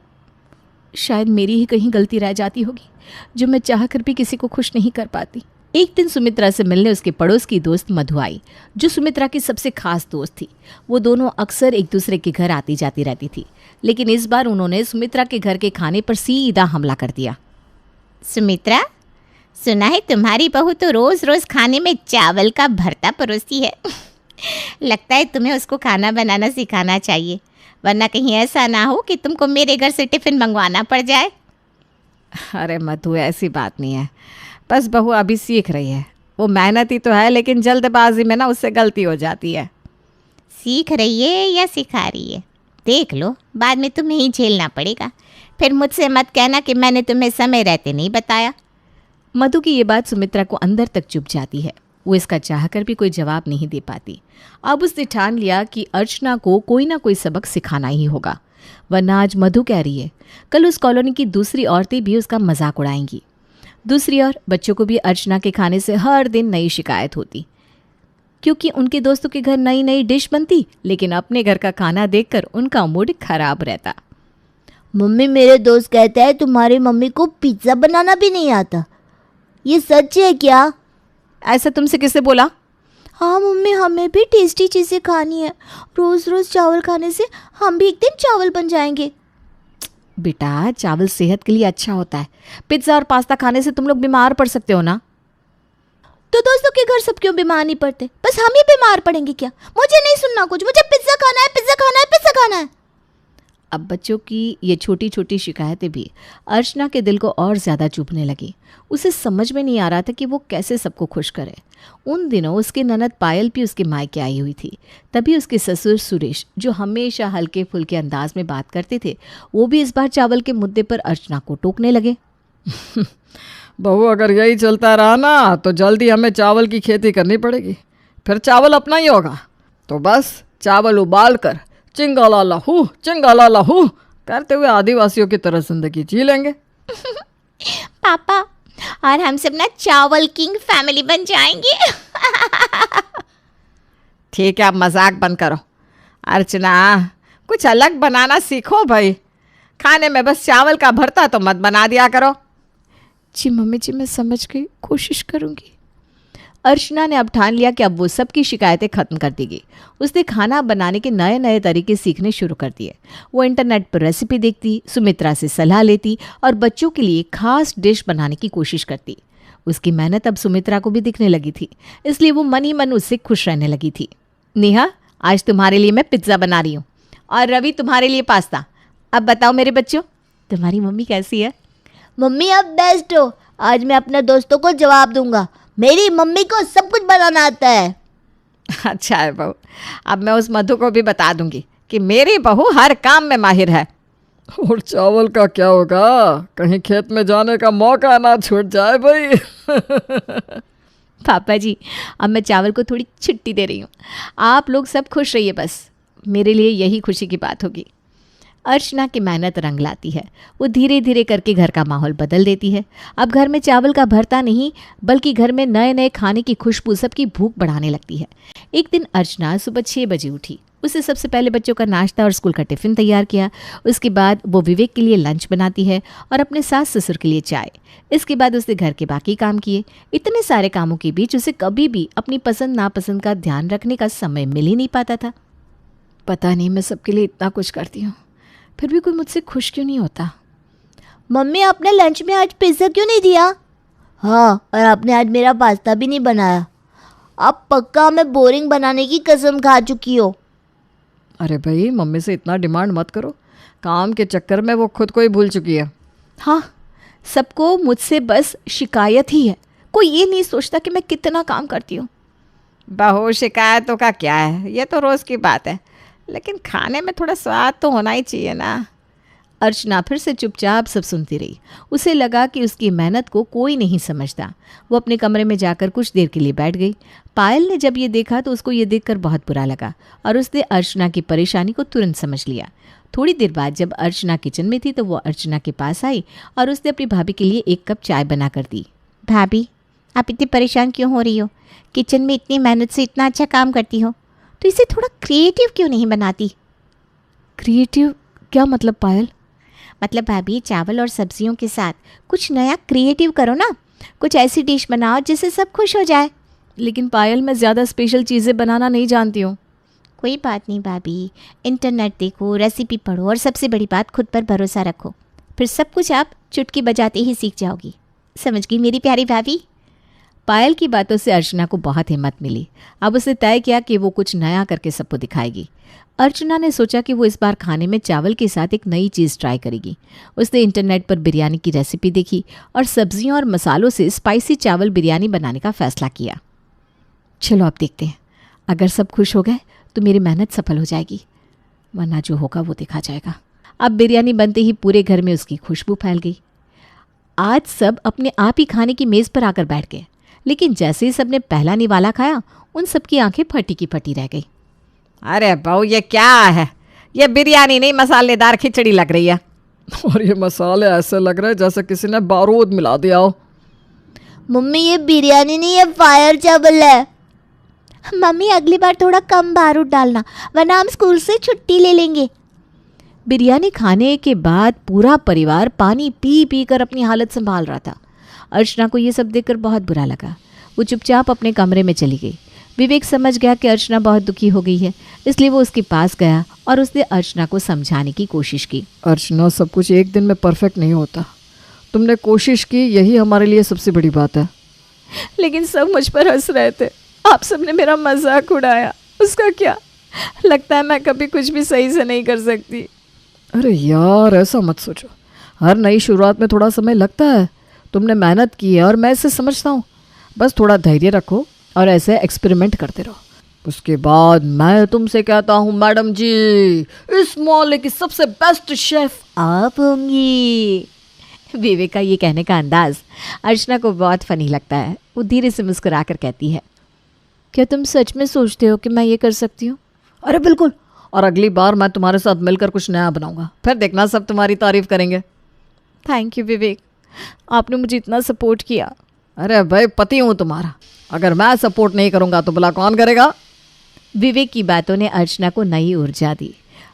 A: शायद मेरी ही कहीं गलती रह जाती होगी, जो मैं चाहकर भी किसी को खुश नहीं कर पाती। एक दिन सुमित्रा से मिलने उसके पड़ोस की दोस्त मधु आई, जो सुमित्रा की सबसे खास दोस्त थी। वो दोनों अक्सर एक दूसरे के घर आती जाती रहती थी, लेकिन इस बार उन्होंने सुमित्रा के घर के खाने पर सीधा हमला कर दिया।
B: सुमित्रा, सुना है तुम्हारी बहू तो रोज रोज खाने में चावल का भरता परोसती है। लगता है तुम्हें उसको खाना बनाना सिखाना चाहिए, वरना कहीं ऐसा ना हो कि तुमको मेरे घर से टिफिन मंगवाना पड़ जाए।
C: अरे मधु, ऐसी बात नहीं है, बस बहू अभी सीख रही है। वो मेहनती तो है, लेकिन जल्दबाजी में ना उससे गलती हो जाती है।
B: सीख रही है या सिखा रही है, देख लो, बाद में तुम्हें ही झेलना पड़ेगा। फिर मुझसे मत कहना कि मैंने तुम्हें समय रहते नहीं बताया।
A: मधु की ये बात सुमित्रा को अंदर तक चुभ जाती है। वो इसका चाहकर भी कोई जवाब नहीं दे पाती। अब उसने ठान लिया कि अर्चना को कोई ना कोई सबक सिखाना ही होगा, वरना आज मधु कह रही है, कल उस कॉलोनी की दूसरी औरतें भी उसका मजाक उड़ाएंगी। दूसरी ओर बच्चों को भी अर्चना के खाने से हर दिन नई शिकायत होती, क्योंकि उनके दोस्तों के घर नई नई डिश बनती, लेकिन अपने घर का खाना देखकर उनका मूड खराब रहता।
B: मम्मी, मेरे दोस्त कहते हैं तुम्हारी मम्मी को पिज्ज़ा बनाना भी नहीं आता, ये सच है क्या?
C: ऐसा तुमसे किसने बोला?
B: हाँ मम्मी, हमें भी टेस्टी चीज़ें खानी है, रोज़ रोज़ चावल खाने से हम भी एक दिन चावल बन जाएंगे।
A: बेटा, चावल सेहत के लिए अच्छा होता है, पिज्ज़ा और पास्ता खाने से तुम लोग बीमार पड़ सकते हो ना।
B: तो दोस्तों के घर सब क्यों बीमार नहीं पड़ते, बस हम ही बीमार पड़ेंगे क्या? मुझे नहीं सुनना कुछ, मुझे पिज्ज़ा खाना है, पिज्ज़ा खाना है, पिज्ज़ा खाना है।
A: अब बच्चों की ये छोटी छोटी शिकायतें भी अर्चना के दिल को और ज़्यादा चुभने लगी। उसे समझ में नहीं आ रहा था कि वो कैसे सबको खुश करे। उन दिनों उसकी ननद पायल भी उसके मायके आई हुई थी। तभी उसके ससुर सुरेश, जो हमेशा हल्के फुल्के अंदाज में बात करते थे, वो भी इस बार चावल के मुद्दे पर अर्चना को टोकने लगे।
E: बहू, अगर यही चलता रहा ना तो जल्दी हमें चावल की खेती करनी पड़ेगी, फिर चावल अपना ही होगा। तो बस चावल उबाल कर चिंगाला लहू करते हुए आदिवासियों की तरह जिंदगी जी लेंगे।
B: पापा, और हम सब ना चावल किंग फैमिली बन जाएंगे।
C: ठीक है, अब मजाक बंद करो। अर्चना, कुछ अलग बनाना सीखो भाई, खाने में बस चावल का भरता तो मत बना दिया करो।
A: जी मम्मी जी, मैं समझ गई, कोशिश करूंगी। अर्चना ने अब ठान लिया कि अब वो सबकी शिकायतें खत्म कर देगी। उसने खाना बनाने के नए नए तरीके सीखने शुरू कर दिए। वो इंटरनेट पर रेसिपी देखती, सुमित्रा से सलाह लेती और बच्चों के लिए खास डिश बनाने की कोशिश करती। उसकी मेहनत अब सुमित्रा को भी दिखने लगी थी, इसलिए वो मन ही मन उससे खुश रहने लगी थी। नेहा, आज तुम्हारे लिए मैं पिज्ज़ा बना रही हूँ और रवि तुम्हारे लिए पास्ता। अब बताओ मेरे बच्चों, तुम्हारी मम्मी कैसी है?
B: मम्मी आप बेस्ट हो। आज मैं अपने दोस्तों को जवाब दूंगा। मेरी मम्मी को सब कुछ बनाना आता है।
C: अच्छा है बहू, अब मैं उस मधु को भी बता दूंगी कि मेरी बहू हर काम में माहिर है।
E: और चावल का क्या होगा? कहीं खेत में जाने का मौका ना छूट जाए भाई।
A: पापा जी, अब मैं चावल को थोड़ी छुट्टी दे रही हूँ। आप लोग सब खुश रहिए, बस मेरे लिए यही खुशी की बात होगी। अर्चना की मेहनत रंग लाती है। वो धीरे धीरे करके घर का माहौल बदल देती है। अब घर में चावल का भरता नहीं, बल्कि घर में नए नए खाने की खुशबू सबकी भूख बढ़ाने लगती है। एक दिन अर्चना सुबह 6 बजे उठी। उसने सबसे पहले बच्चों का नाश्ता और स्कूल का टिफ़िन तैयार किया। उसके बाद वो विवेक के लिए लंच बनाती है और अपने सास ससुर के लिए चाय। इसके बाद उसने घर के बाकी काम किए। इतने सारे कामों के बीच उसे कभी भी अपनी पसंद नापसंद का ध्यान रखने का समय मिल ही नहीं पाता था। पता नहीं मैं सबके लिए इतना कुछ करती हूँ, फिर भी कोई मुझसे खुश क्यों नहीं होता।
B: मम्मी आपने लंच में आज पिज्ज़ा क्यों नहीं दिया? हाँ, और आपने आज मेरा पास्ता भी नहीं बनाया। आप पक्का हमें बोरिंग बनाने की कसम खा चुकी हो।
E: अरे भाई, मम्मी से इतना डिमांड मत करो। काम के चक्कर में वो खुद को ही भूल चुकी है।
A: हाँ, सबको मुझसे बस शिकायत ही है। कोई ये नहीं सोचता कि मैं कितना काम करती हूँ।
C: बहू, शिकायतों का क्या है, ये तो रोज़ की बात है, लेकिन खाने में थोड़ा स्वाद तो होना ही चाहिए ना।
A: अर्चना फिर से चुपचाप सब सुनती रही। उसे लगा कि उसकी मेहनत को कोई नहीं समझता। वो अपने कमरे में जाकर कुछ देर के लिए बैठ गई। पायल ने जब ये देखा तो उसको ये देखकर बहुत बुरा लगा और उसने अर्चना की परेशानी को तुरंत समझ लिया। थोड़ी देर बाद जब अर्चना किचन में थी तो वो अर्चना के पास आई और उसने अपनी भाभी के लिए 1 कप चाय बना कर दी।
B: भाभी, आप इतनी परेशान क्यों हो रही हो? किचन में इतनी मेहनत से इतना अच्छा काम करती हो, तो इसे थोड़ा क्रिएटिव क्यों नहीं बनाती?
A: क्रिएटिव क्या मतलब पायल?
B: मतलब भाभी, चावल और सब्जियों के साथ कुछ नया क्रिएटिव करो ना। कुछ ऐसी डिश बनाओ जिससे सब खुश हो जाए।
A: लेकिन पायल, मैं ज़्यादा स्पेशल चीज़ें बनाना नहीं जानती हूँ।
B: कोई बात नहीं भाभी, इंटरनेट देखो, रेसिपी पढ़ो और सबसे बड़ी बात, खुद पर भरोसा रखो। फिर सब कुछ आप चुटकी बजाते ही सीख जाओगी। समझ गई मेरी प्यारी भाभी?
A: पायल की बातों से अर्चना को बहुत हिम्मत मिली। अब उसने तय किया कि वो कुछ नया करके सबको दिखाएगी। अर्चना ने सोचा कि वो इस बार खाने में चावल के साथ एक नई चीज़ ट्राई करेगी। उसने इंटरनेट पर बिरयानी की रेसिपी देखी और सब्जियों और मसालों से स्पाइसी चावल बिरयानी बनाने का फैसला किया। चलो अब देखते हैं, अगर सब खुश हो गए तो मेरी मेहनत सफल हो जाएगी, वरना जो होगा वो देखा जाएगा। अब बिरयानी बनते ही पूरे घर में उसकी खुशबू फैल गई। आज सब अपने आप ही खाने की मेज़ पर आकर बैठ गए, लेकिन जैसे ही सबने पहला निवाला खाया, उन सबकी आंखें फटी की फटी रह गई।
C: अरे बहू, ये क्या है? ये बिरयानी नहीं, मसालेदार खिचड़ी लग रही है।
E: और ये मसाले ऐसे लग रहे हैं जैसे किसी ने बारूद मिला दिया हो।
B: मम्मी, ये बिरयानी नहीं, ये फायर चावल है। मम्मी, अगली बार थोड़ा कम बारूद डालना, वरना हम स्कूल से छुट्टी ले लेंगे।
A: बिरयानी खाने के बाद पूरा परिवार पानी पी पी कर अपनी हालत संभाल रहा था। अर्चना को ये सब देखकर बहुत बुरा लगा। वो चुपचाप अपने कमरे में चली गई। विवेक समझ गया कि अर्चना बहुत दुखी हो गई है, इसलिए वो उसके पास गया और उसने अर्चना को समझाने की कोशिश की।
E: अर्चना, सब कुछ एक दिन में परफेक्ट नहीं होता। तुमने कोशिश की, यही हमारे लिए सबसे बड़ी बात है।
A: लेकिन सब मुझ पर हंस रहे थे। आप सबने मेरा मजाक उड़ाया, उसका क्या? लगता है मैं कभी कुछ भी सही से नहीं कर सकती।
E: अरे यार, ऐसा मत सोचो। हर नई शुरुआत में थोड़ा समय लगता है। तुमने मेहनत की है और मैं इसे समझता हूँ। बस थोड़ा धैर्य रखो और ऐसे एक्सपेरिमेंट करते रहो। उसके बाद मैं तुमसे कहता हूँ, मैडम जी, इस मोहल्ले की सबसे बेस्ट शेफ
A: आप होंगी। विवेक का ये कहने का अंदाज अर्चना को बहुत फनी लगता है। वो धीरे से मुस्कुरा कर कहती है, क्या तुम सच में सोचते हो कि मैं ये कर सकती हूँ?
E: अरे बिल्कुल, और अगली बार मैं तुम्हारे साथ मिलकर कुछ नया बनाऊंगा, फिर देखना सब तुम्हारी तारीफ करेंगे।
A: थैंक यू विवेक, आपने मुझे इतना सपोर्ट किया।
E: अरे भाई, पति हूँ तुम्हारा, अगर मैं सपोर्ट नहीं करूँगा तो भला कौन करेगा?
A: विवेक की बातों ने अर्चना को नई ऊर्जा दी।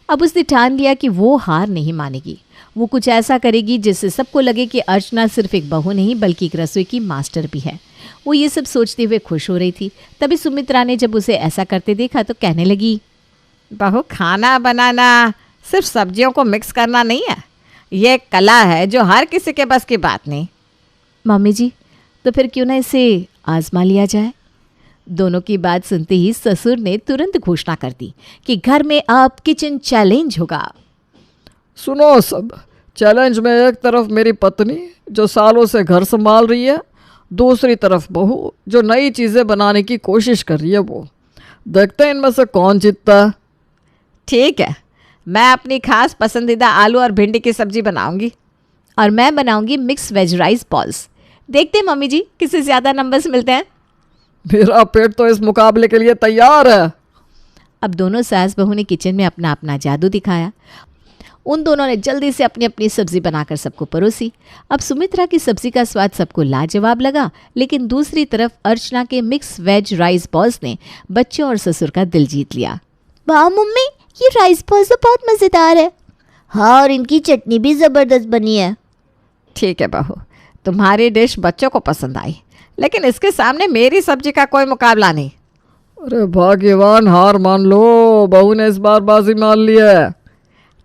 A: अब उसने ठान लिया कि वो हार नहीं मानेगी। वो कुछ ऐसा करेगी जिससे सबको लगे कि अर्चना सिर्फ एक बहू नहीं बल्कि एक रसोई की मास्टर भी है। वो ये सब सोचते हुए खुश हो रही थी। तभी सुमित्रा ने जब उसे ऐसा करते देखा तो कहने लगी,
C: बहू, खाना बनाना सिर्फ सब्जियों को मिक्स करना नहीं है, ये एक कला है जो हर किसी के बस की बात नहीं।
A: मम्मी जी, तो फिर क्यों ना इसे आजमा लिया जाए। दोनों की बात सुनते ही ससुर ने तुरंत घोषणा कर दी कि घर में अब किचन चैलेंज होगा।
E: सुनो सब, चैलेंज में एक तरफ मेरी पत्नी जो सालों से घर संभाल रही है, दूसरी तरफ बहू जो नई चीज़ें बनाने की कोशिश कर रही है। वो देखते हैं इनमें से कौन जीतता है।
C: ठीक है, मैं अपनी खास पसंदीदा आलू और भिंडी की सब्जी बनाऊंगी।
A: और मैं बनाऊंगी मिक्स वेज राइस बॉल्स। देखते हैं मम्मी जी किसे ज़्यादा नंबर्स मिलते हैं।
E: मेरा पेट तो इस मुकाबले के लिए तैयार है।
A: अब दोनों सास बहू ने किचन में अपना अपना जादू दिखाया। उन दोनों ने जल्दी से अपनी अपनी सब्जी बनाकर सबको परोसी। अब सुमित्रा की सब्जी का स्वाद सबको लाजवाब लगा, लेकिन दूसरी तरफ अर्चना के मिक्स वेज राइस बॉल्स ने बच्चों और ससुर का दिल जीत लिया।
B: वाह मम्मी, ये राइस बॉल्स तो बहुत मज़ेदार है। हाँ, और इनकी चटनी भी ज़बरदस्त बनी है।
C: ठीक है बहू, तुम्हारी डिश बच्चों को पसंद आई, लेकिन इसके सामने मेरी सब्जी का कोई मुकाबला नहीं।
E: अरे भाग्यवान, हार मान लो, बहू ने इस बार बाजी मान ली है।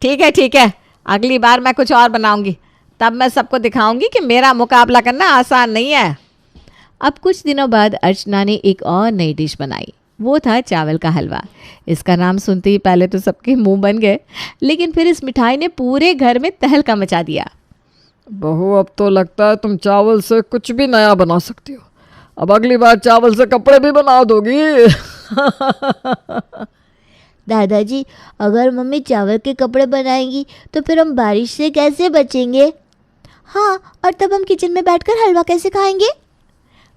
C: ठीक है, अगली बार मैं कुछ और बनाऊंगी, तब मैं सबको दिखाऊंगी कि मेरा मुकाबला करना आसान नहीं है।
A: अब कुछ दिनों बाद अर्चना ने एक और नई डिश बनाई। वो था चावल का हलवा। इसका नाम सुनते ही पहले तो सबके मुंह बन गए, लेकिन फिर इस मिठाई ने पूरे घर में तहलका मचा दिया।
E: बहू, अब तो लगता है तुम चावल से कुछ भी नया बना सकती हो। अब अगली बार चावल से कपड़े भी बना दोगी।
B: दादाजी, अगर मम्मी चावल के कपड़े बनाएंगी तो फिर हम बारिश से कैसे बचेंगे? हाँ, और तब हम किचन में बैठकर हलवा कैसे खाएंगे?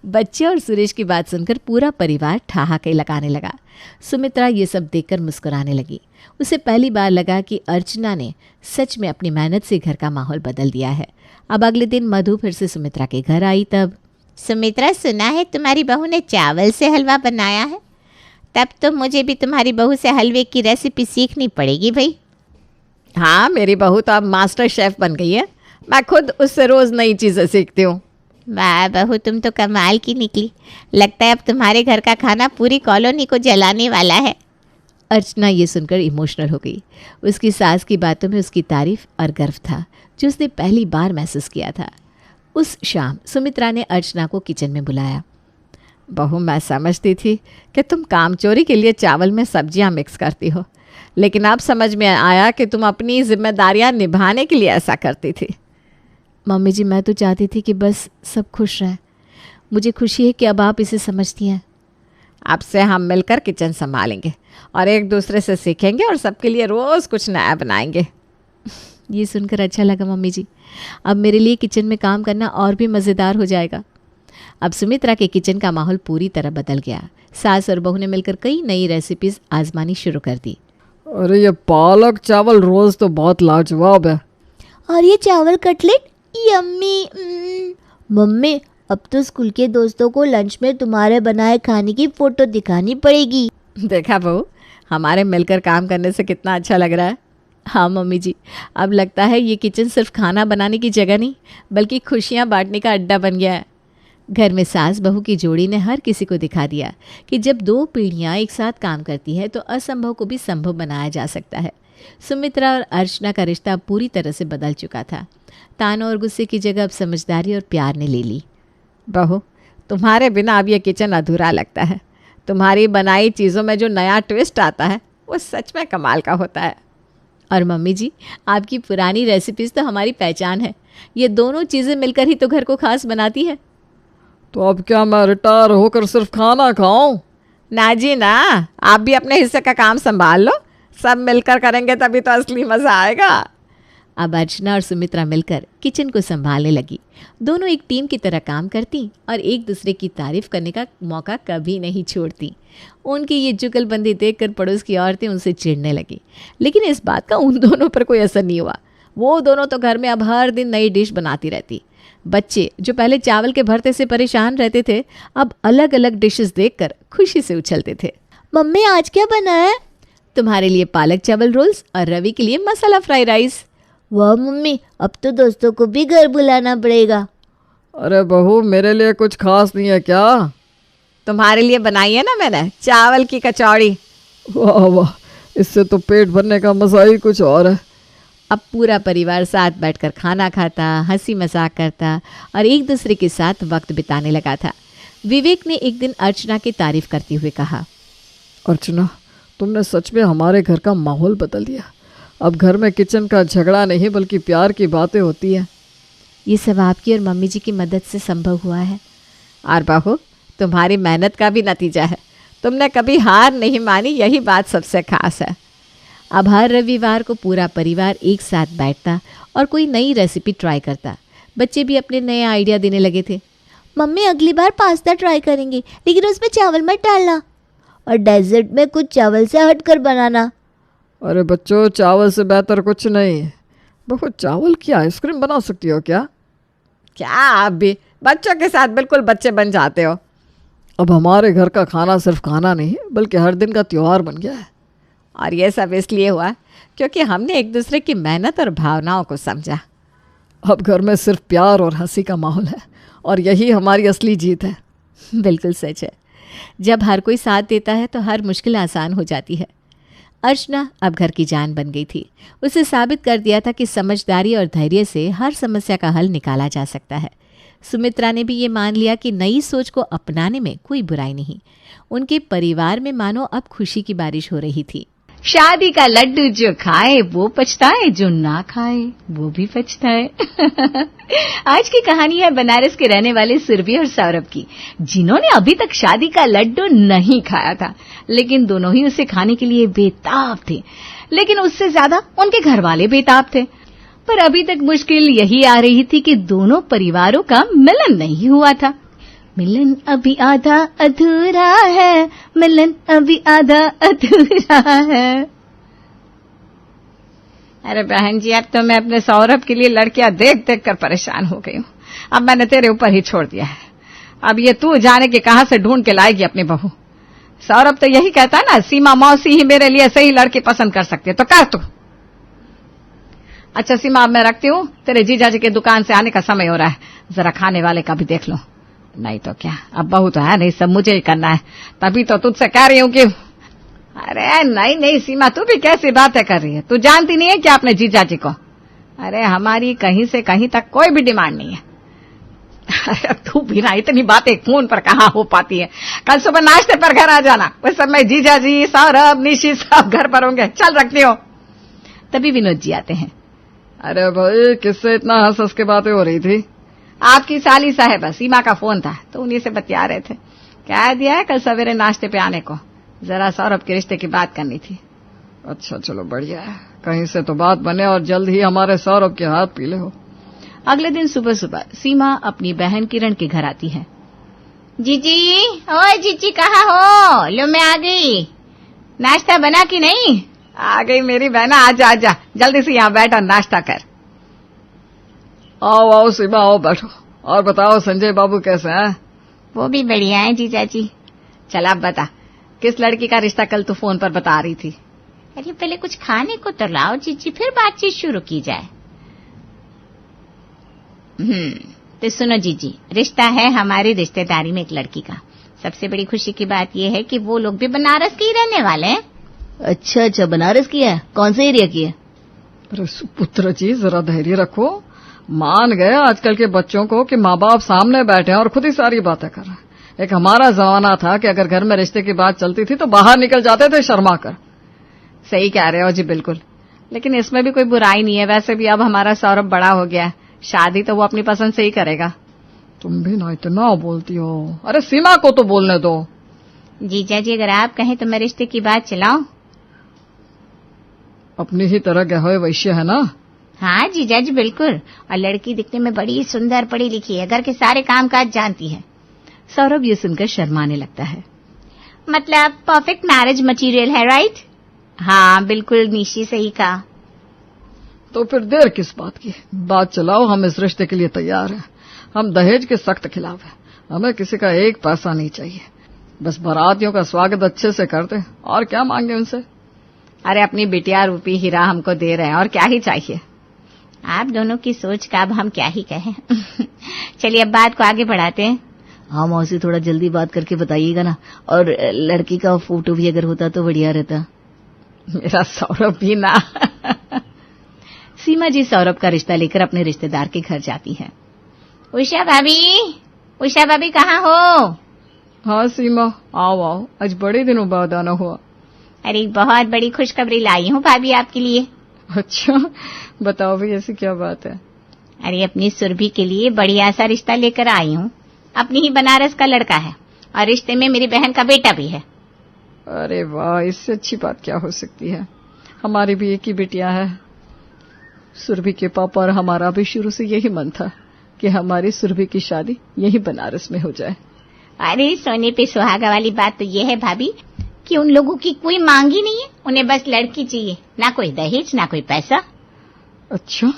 A: बच्चे और सुरेश की बात सुनकर पूरा परिवार ठहाके लगाने लगा। सुमित्रा ये सब देखकर मुस्कुराने लगी। उसे पहली बार लगा कि अर्चना ने सच में अपनी मेहनत से घर का माहौल बदल दिया है। अब अगले दिन मधु फिर से सुमित्रा के घर आई। तब,
F: सुमित्रा, सुना है तुम्हारी बहू ने चावल से हलवा बनाया है? तब तो मुझे भी तुम्हारी बहू से हलवे की रेसिपी सीखनी पड़ेगी भाई।
C: हाँ, मेरी बहू तो अब मास्टर शेफ बन गई है। मैं खुद उससे रोज़ नई चीज़ें सीखती हूँ।
F: वाह बहू, तुम तो कमाल की निकली। लगता है अब तुम्हारे घर का खाना पूरी कॉलोनी को जलाने वाला है।
A: अर्चना ये सुनकर इमोशनल हो गई। उसकी सास की बातों में उसकी तारीफ और गर्व था जो उसने पहली बार महसूस किया था। उस शाम सुमित्रा ने अर्चना को किचन में बुलाया।
C: बहू, मैं समझती थी कि तुम कामचोरी के लिए चावल में सब्जियां मिक्स करती हो, लेकिन अब समझ में आया कि तुम अपनी जिम्मेदारियां निभाने के लिए ऐसा करती थी।
A: मम्मी जी, मैं तो चाहती थी कि बस सब खुश रहें। मुझे खुशी है कि अब आप इसे समझती हैं।
C: अब से हम मिलकर किचन संभालेंगे और एक दूसरे से सीखेंगे और सबके लिए रोज़ कुछ नया बनाएंगे।
A: ये सुनकर अच्छा लगा मम्मी जी। अब मेरे लिए किचन में काम करना और भी मज़ेदार हो जाएगा। अब सुमित्रा के किचन का माहौल पूरी तरह बदल गया। सास और बहू ने मिलकर कई नई रेसिपीज आजमानी शुरू कर दी।
E: अरे ये पालक चावल रोज तो बहुत लाजवाब है।
B: और ये चावल कटलेट यम्मी। मम्मी, अब तो स्कूल के दोस्तों को लंच में तुम्हारे बनाए खाने की फोटो दिखानी पड़ेगी।
C: देखा बहू, हमारे मिलकर काम करने से कितना अच्छा लग रहा है।
A: हाँ मम्मी जी, अब लगता है ये किचन सिर्फ खाना बनाने की जगह नहीं बल्कि खुशियाँ बांटने का अड्डा बन गया है। घर में सास बहू की जोड़ी ने हर किसी को दिखा दिया कि जब दो पीढ़ियाँ एक साथ काम करती है तो असंभव को भी संभव बनाया जा सकता है। सुमित्रा और अर्चना का रिश्ता पूरी तरह से बदल चुका था। ताना और गुस्से की जगह अब समझदारी और प्यार ने ले ली।
C: बहू, तुम्हारे बिना अब ये किचन अधूरा लगता है। तुम्हारी बनाई चीज़ों में जो नया ट्विस्ट आता है वो सच में कमाल का होता है।
A: और मम्मी जी, आपकी पुरानी रेसिपीज़ तो हमारी पहचान है। ये दोनों चीज़ें मिलकर ही तो घर को खास बनाती है।
E: तो अब क्या मैं रिटायर होकर सिर्फ खाना खाऊं?
C: ना जी ना, आप भी अपने हिस्से का काम संभाल लो। सब मिलकर करेंगे तभी तो असली मज़ा आएगा।
A: अब अर्चना और सुमित्रा मिलकर किचन को संभालने लगी। दोनों एक टीम की तरह काम करती और एक दूसरे की तारीफ करने का मौका कभी नहीं छोड़ती। उनकी ये जुगलबंदी देखकर पड़ोस की औरतें उनसे चिढ़ने लगी, लेकिन इस बात का उन दोनों पर कोई असर नहीं हुआ। वो दोनों तो घर में अब हर दिन नई डिश बनाती रहती। बच्चे जो पहले चावल के भरते से परेशान रहते थे, अब अलग अलग डिशेस देखकर खुशी से उछलते थे।
B: मम्मी, आज क्या बना है?
A: तुम्हारे लिए पालक चावल रोल्स और रवि के लिए मसाला फ्राई राइस।
B: वाह मम्मी, अब तो दोस्तों को भी घर बुलाना पड़ेगा।
E: अरे बहू, मेरे लिए कुछ खास नहीं है क्या?
C: तुम्हारे लिए बनाई है ना मैंने चावल की कचौड़ी।
E: वाह वाह, इससे तो पेट भरने का मजा ही कुछ और है।
F: अब पूरा परिवार साथ बैठकर खाना खाता, हंसी मजाक करता और एक दूसरे के साथ वक्त बिताने लगा था। विवेक ने एक दिन अर्चना की तारीफ करते हुए कहा,
E: अर्चना, तुमने सच में हमारे घर का माहौल बदल दिया। अब घर में किचन का झगड़ा नहीं बल्कि प्यार की बातें होती हैं।
F: ये सब आपकी और मम्मी जी की मदद से संभव हुआ है।
C: और बहू, तुम्हारी मेहनत का भी नतीजा है। तुमने कभी हार नहीं मानी, यही बात सबसे खास है।
F: अब हर रविवार को पूरा परिवार एक साथ बैठता और कोई नई रेसिपी ट्राई करता। बच्चे भी अपने नए आइडिया देने लगे थे।
B: मम्मी अगली बार पास्ता ट्राई करेंगे, लेकिन उसमें चावल मत डालना, और डेजर्ट में कुछ चावल से हटकर बनाना।
E: अरे बच्चों, चावल से बेहतर कुछ नहीं है। बहू, चावल की आइसक्रीम बना सकती हो क्या?
C: क्या आप भी बच्चों के साथ बिल्कुल बच्चे बन जाते हो।
E: अब हमारे घर का खाना सिर्फ खाना नहीं है बल्कि हर दिन का त्योहार बन गया है।
C: और ये सब इसलिए हुआ क्योंकि हमने एक दूसरे की मेहनत और भावनाओं को समझा।
E: अब घर में सिर्फ प्यार और हंसी का माहौल है और यही हमारी असली जीत है।
F: बिल्कुल सच है। जब हर कोई साथ देता है तो हर मुश्किल आसान हो जाती है। अर्चना अब घर की जान बन गई थी। उसे साबित कर दिया था कि समझदारी और धैर्य से हर समस्या का हल निकाला जा सकता है। सुमित्रा ने भी ये मान लिया कि नई सोच को अपनाने में कोई बुराई नहीं। उनके परिवार में मानो अब खुशी की बारिश हो रही थी।
A: शादी का लड्डू जो खाए वो पछताए, जो ना खाए वो भी पछताए। आज की कहानी है बनारस के रहने वाले सुरभि और सौरभ की, जिन्होंने अभी तक शादी का लड्डू नहीं खाया था, लेकिन दोनों ही उसे खाने के लिए बेताब थे। लेकिन उससे ज्यादा उनके घर वाले बेताब थे। पर अभी तक मुश्किल यही आ रही थी कि दोनों परिवारों का मिलन नहीं हुआ था। मिलन अभी आधा अधूरा है, मिलन अभी आधा अधूरा है।
C: अरे बहन जी, अब तो मैं अपने सौरभ के लिए लड़कियां देख देख कर परेशान हो गई हूँ। अब मैंने तेरे ऊपर ही छोड़ दिया है। अब ये तू जाने के कहां से ढूंढ के लाएगी अपनी बहू। सौरभ तो यही कहता है ना, सीमा मौसी ही मेरे लिए सही लड़की पसंद कर सकती है, तो कर तू। अच्छा सीमा, अब मैं रखती हूँ, तेरे जीजा जी के दुकान से आने का समय हो रहा है। जरा खाने वाले का भी देख लो। नहीं तो क्या, अब बहू तो है नहीं, सब मुझे ही करना है। तभी तो तुझसे कह रही हूँ कि अरे नहीं सीमा, तू भी कैसी बातें कर रही है। तू जानती नहीं है क्या अपने जीजा जी को? अरे हमारी कहीं से कहीं तक कोई भी डिमांड नहीं है। अरे तू भी ना इतनी बातें फोन पर कहाँ हो पाती है। कल सुबह नाश्ते पर घर आ जाना, उस समय जीजा जी, सौरभ, निशी सब घर पर होंगे। चल रखती हो।
A: तभी विनोद जी आते हैं।
E: अरे भाई, किससे इतना हंस हंस के बातें हो रही थी?
C: आपकी साली साहेब सीमा का फोन था, तो उन्हीं से बतिया रहे थे। कह दिया है कल सवेरे नाश्ते पे आने को, जरा सौरभ के रिश्ते की बात करनी थी।
E: अच्छा चलो, बढ़िया है। कहीं से तो बात बने और जल्द ही हमारे सौरभ के हाथ पीले हो।
A: अगले दिन सुबह सुबह सीमा अपनी बहन किरण के घर आती है।
F: जीजी, ओए जीजी कहाँ हो? लो मैं आ गई। नाश्ता बना कि नहीं?
C: आ गई मेरी बहना, आजा आजा, जल्दी से यहाँ बैठ और नाश्ता कर।
E: आओ आओ सीमा, आओ बैठो। और बताओ संजय बाबू कैसे हैं?
F: वो भी बढ़िया है जीजा जी।
C: चल अब बता, किस लड़की का रिश्ता कल तू फोन पर बता रही थी?
F: अरे पहले कुछ खाने को तो लाओ जीजी, फिर बातचीत शुरू की जाए। तो सुनो जीजी, रिश्ता है हमारी रिश्तेदारी में एक लड़की का। सबसे बड़ी खुशी की बात यह है कि वो लोग भी बनारस के ही रहने वाले हैं।
B: अच्छा, बनारस की है? कौन से एरिया की है?
E: अरे सुपुत्र जी, जरा धैर्य रखो। मान गए आजकल के बच्चों को कि माँ बाप सामने बैठे हैं और खुद ही सारी बातें कर रहे हैं। एक हमारा जमाना था कि अगर घर में रिश्ते की बात चलती थी तो बाहर निकल जाते थे शर्मा कर।
C: सही कह रहे हो जी, बिल्कुल। लेकिन इसमें भी कोई बुराई नहीं है। वैसे भी अब हमारा सौरभ बड़ा हो गया है, शादी तो वो अपनी पसंद से ही करेगा।
E: तुम भी ना इतना बोलती हो। अरे सीमा को तो बोलने दो।
F: जीजा जी, अगर आप कहें तो मैं रिश्ते की बात चलाऊं?
E: अपनी ही तरह गहरे वैश्य है ना?
F: हाँ जीजा जी, बिल्कुल। और लड़की दिखने में बड़ी सुंदर, पढ़ी लिखी है, घर के सारे कामकाज जानती है।
A: सौरभ ये सुनकर शर्माने लगता है।
F: मतलब परफेक्ट मैरिज मटेरियल है, राइट? हाँ बिल्कुल, निशी सही कहा।
E: तो फिर देर किस बात की, बात चलाओ। हम इस रिश्ते के लिए तैयार हैं। हम दहेज के सख्त खिलाफ हैं। हमें किसी का एक पैसा नहीं चाहिए। बस बारातियों का स्वागत अच्छे से कर दें, और क्या मांगे उनसे।
C: अरे अपनी बिटिया रूपी हीरा हमको दे रहे हैं, और क्या ही चाहिए।
B: आप दोनों की सोच का अब हम क्या ही कहें। चलिए अब बात को आगे बढ़ाते हैं।
D: हाँ मौसी, थोड़ा जल्दी बात करके बताइएगा ना, और लड़की का फोटो भी अगर होता तो बढ़िया रहता।
C: मेरा सौरभ भी ना।
A: सीमा जी सौरभ का रिश्ता लेकर अपने रिश्तेदार के घर जाती है।
B: उषा भाभी कहाँ हो?
E: हाँ सीमा, आओ आओ, आज बड़े दिनों बाद आना हुआ।
B: अरे बहुत बड़ी खुशखबरी लाई हूँ भाभी आपके लिए।
E: अच्छा, बताओ भी, ऐसी क्या बात है?
B: अरे अपनी सुरभि के लिए बढ़िया सा रिश्ता लेकर आई हूँ। अपनी ही बनारस का लड़का है और रिश्ते में मेरी बहन का बेटा भी है।
E: अरे वाह, इससे अच्छी बात क्या हो सकती है। हमारी भी एक ही बेटियां है। सुरभि के पापा और हमारा भी शुरू से यही मन था कि हमारी सुरभि की शादी यही बनारस में हो जाए।
B: अरे सोने पे सुहागा वाली बात तो ये है भाभी कि उन लोगों की कोई मांग ही नहीं है। उन्हें बस लड़की चाहिए, ना कोई दहेज ना कोई पैसा।
E: अच्छा,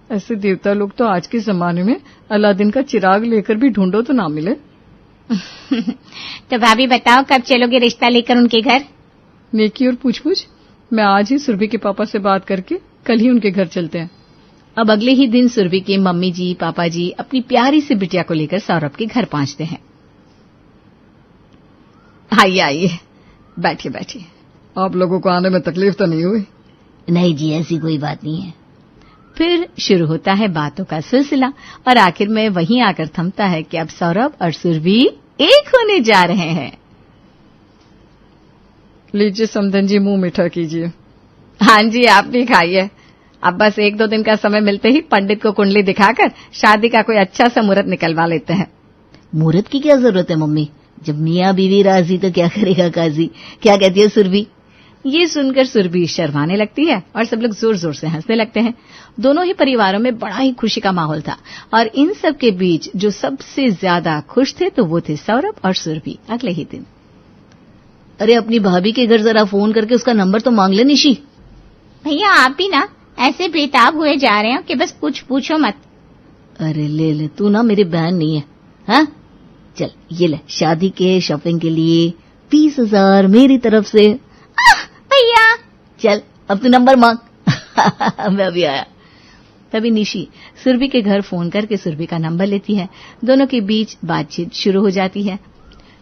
E: ऐसे देवता लोग तो आज के जमाने में अलादीन का चिराग लेकर भी ढूंढो तो ना मिले।
B: तो भाभी बताओ कब चलोगे रिश्ता लेकर उनके घर?
E: नेकी और पूछ मैं आज ही सुरभि के पापा से बात करके कल ही उनके घर चलते हैं।
A: अब अगले ही दिन सुरभि के मम्मी जी पापा जी अपनी प्यारी सी बिटिया को लेकर सौरभ के घर पहुंचते हैं।
C: आइए आइए, बैठिए बैठिए।
E: आप लोगों को आने में तकलीफ तो नहीं हुई?
D: नहीं जी, ऐसी कोई बात नहीं है।
A: फिर शुरू होता है बातों का सिलसिला और आखिर में वहीं आकर थमता है कि अब सौरभ और सुरभि एक होने जा रहे हैं।
E: लीजिए समधन जी, मुंह मीठा कीजिए।
C: हाँ जी, आप भी खाइए। अब बस 1-2 दिन का समय मिलते ही पंडित को कुंडली दिखाकर शादी का कोई अच्छा सा मुहूर्त निकलवा लेते हैं।
D: मुहूर्त की क्या जरूरत है मम्मी? जब मियाँ बीवी राजी तो क्या करेगा काजी? क्या कहती है सुरभि?
A: ये सुनकर सुरभि शर्माने लगती है और सब लोग जोर जोर से हंसने लगते हैं। दोनों ही परिवारों में बड़ा ही खुशी का माहौल था और इन सब के बीच जो सबसे ज्यादा खुश थे तो वो थे सौरभ और सुरभि। अगले ही दिन,
D: अरे अपनी भाभी के घर जरा फोन करके उसका नंबर तो मांग ले निशी।
B: भैया आप भी ना ऐसे बेताब हुए जा रहे हो कि बस कुछ पूछो मत।
D: अरे ले, तू ना मेरी बहन नहीं है। हाँ चल, ये ले, शादी के शॉपिंग के लिए 20,000 मेरी तरफ से।
B: भैया
D: चल अब तू नंबर मांग। मैं अभी आया।
A: तभी निशी सुरभि के घर फोन करके सुरभि का नंबर लेती है। दोनों के बीच बातचीत शुरू हो जाती है।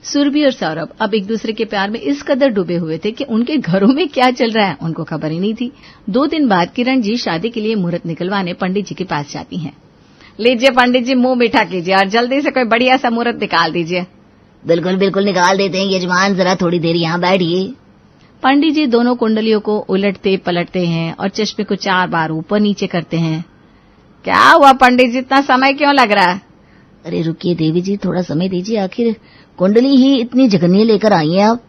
A: सुरभि और सौरभ अब एक दूसरे के प्यार में इस कदर डूबे हुए थे कि उनके घरों में क्या चल रहा है उनको खबर ही नहीं थी। 2 दिन बाद किरण जी शादी के लिए मुहूर्त निकलवाने पंडित जी के पास जाती हैं।
C: लीजिए पंडित जी, मुंह मीठा कीजिए और जल्दी से कोई बढ़िया सा मुहूर्त निकाल दीजिए।
D: बिल्कुल बिल्कुल निकाल देते हैं यजमान, जरा थोड़ी देर यहाँ बैठिए।
A: पंडित जी दोनों कुंडलियों को उलटते पलटते हैं और चश्मे को 4 बार ऊपर नीचे करते हैं।
C: क्या हुआ पंडित जी, इतना समय क्यों लग रहा है?
D: अरे रुकिए देवी जी, थोड़ा समय दीजिए, आखिर कुंडली ही इतनी जघन्य लेकर आई हैं आप।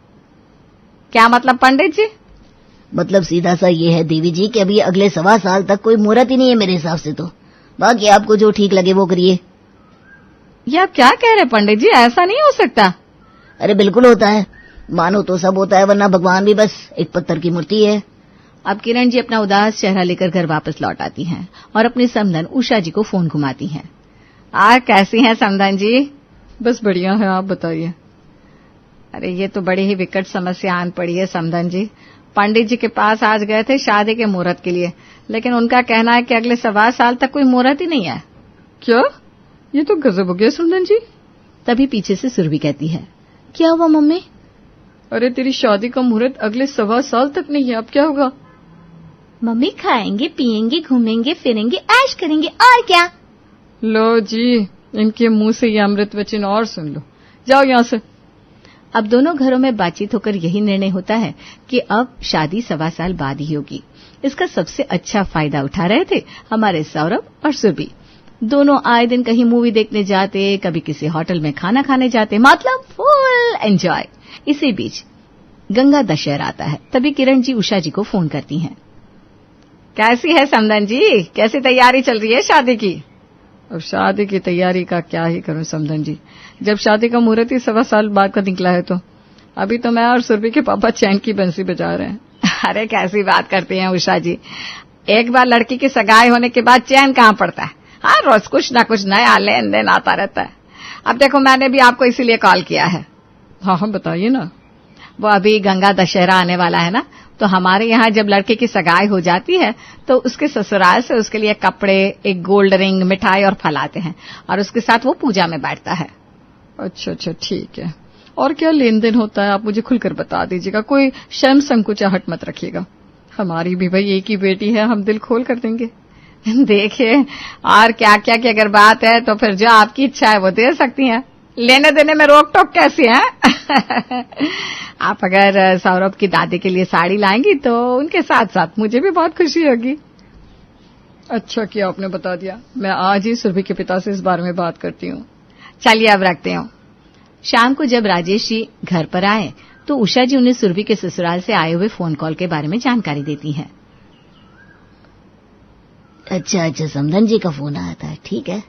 C: क्या मतलब पंडित जी?
D: मतलब सीधा सा ये है देवी जी कि अभी अगले 1.25 साल तक कोई मुहूर्त ही नहीं है मेरे हिसाब से। तो बाकी आपको जो ठीक लगे वो करिए।
C: ये आप क्या कह रहे पंडित जी, ऐसा नहीं हो सकता।
D: अरे बिल्कुल होता है, मानो तो सब होता है, वरना भगवान भी बस एक पत्थर की मूर्ति है।
A: अब किरण जी अपना उदास चेहरा लेकर घर वापस लौट आती हैं और अपनी समधन उषा जी को फोन घुमाती हैं।
C: कैसी हैं समधन जी?
E: बस बढ़िया है, आप बताइए।
C: अरे ये तो बड़ी ही विकट समस्या आन पड़ी है समधन जी। पंडित जी के पास आज गए थे शादी के मुहूर्त के लिए, लेकिन उनका कहना है कि अगले 1.25 साल तक कोई मुहूर्त ही नहीं है।
E: क्या? ये तो गजब हो गया समधन जी।
A: तभी पीछे से सुरभि कहती है, क्या हुआ मम्मी?
E: अरे तेरी शादी का मुहूर्त अगले 1.25 साल तक नहीं है, अब क्या होगा?
B: मम्मी खाएंगे पिएंगे घूमेंगे फिरेंगे ऐश करेंगे और क्या।
E: लो जी, इनके मुंह से ये अमृत वचन और सुन लो, जाओ यहाँ से।
A: अब दोनों घरों में बातचीत होकर यही निर्णय होता है कि अब शादी 1.25 साल बाद ही होगी। इसका सबसे अच्छा फायदा उठा रहे थे हमारे सौरभ और सुरभि। दोनों आए दिन कहीं मूवी देखने जाते, कभी किसी होटल में खाना खाने जाते, मतलब फुल एंजॉय। इसी बीच गंगा दशहरा आता है। तभी किरण जी उषा जी को फोन करती हैं।
C: कैसी है समधन जी, कैसी तैयारी चल रही है शादी की?
E: अब शादी की तैयारी का क्या ही करूं समधन जी, जब शादी का मुहूर्त ही 1.25 साल बाद का निकला है। तो अभी तो मैं और सुरभि के पापा चैन की बंसी बजा रहे हैं।
C: अरे कैसी बात करती हैं उषा जी, एक बार लड़की की सगाई होने के बाद चैन कहाँ पड़ता है। हाँ, रोज कुछ ना कुछ नया लेन देन आता रहता है। अब देखो मैंने भी आपको इसीलिए कॉल किया है।
E: हाँ हाँ बताइए ना।
C: वो अभी गंगा दशहरा आने वाला है ना, तो हमारे यहाँ जब लड़के की सगाई हो जाती है तो उसके ससुराल से उसके लिए कपड़े, एक गोल्ड रिंग, मिठाई और फल आते हैं और उसके साथ वो पूजा में बैठता है।
E: अच्छा अच्छा, ठीक है। और क्या लेन देन होता है, आप मुझे खुलकर बता दीजिएगा, कोई शर्म संकोचाहट मत रखिएगा। हमारी भी भाई एक ही बेटी है, हम दिल खोल कर देंगे।
C: देखिए, और क्या क्या की अगर बात है तो फिर जो आपकी इच्छा है वो दे सकती हैं, लेने देने में रोक टोक कैसी है? आप अगर सौरभ की दादी के लिए साड़ी लाएंगी तो उनके साथ साथ मुझे भी बहुत खुशी होगी।
E: अच्छा किया आपने बता दिया, मैं आज ही सुरभि के पिता से इस बारे में बात करती हूँ।
C: चलिए अब रखते हूँ।
F: शाम को जब राजेश जी घर पर आए तो उषा जी उन्हें सुरभि के ससुराल से आए हुए फोन कॉल के बारे में जानकारी देती हैं।
B: अच्छा अच्छा, समधन जी का फोन आया था, ठीक है।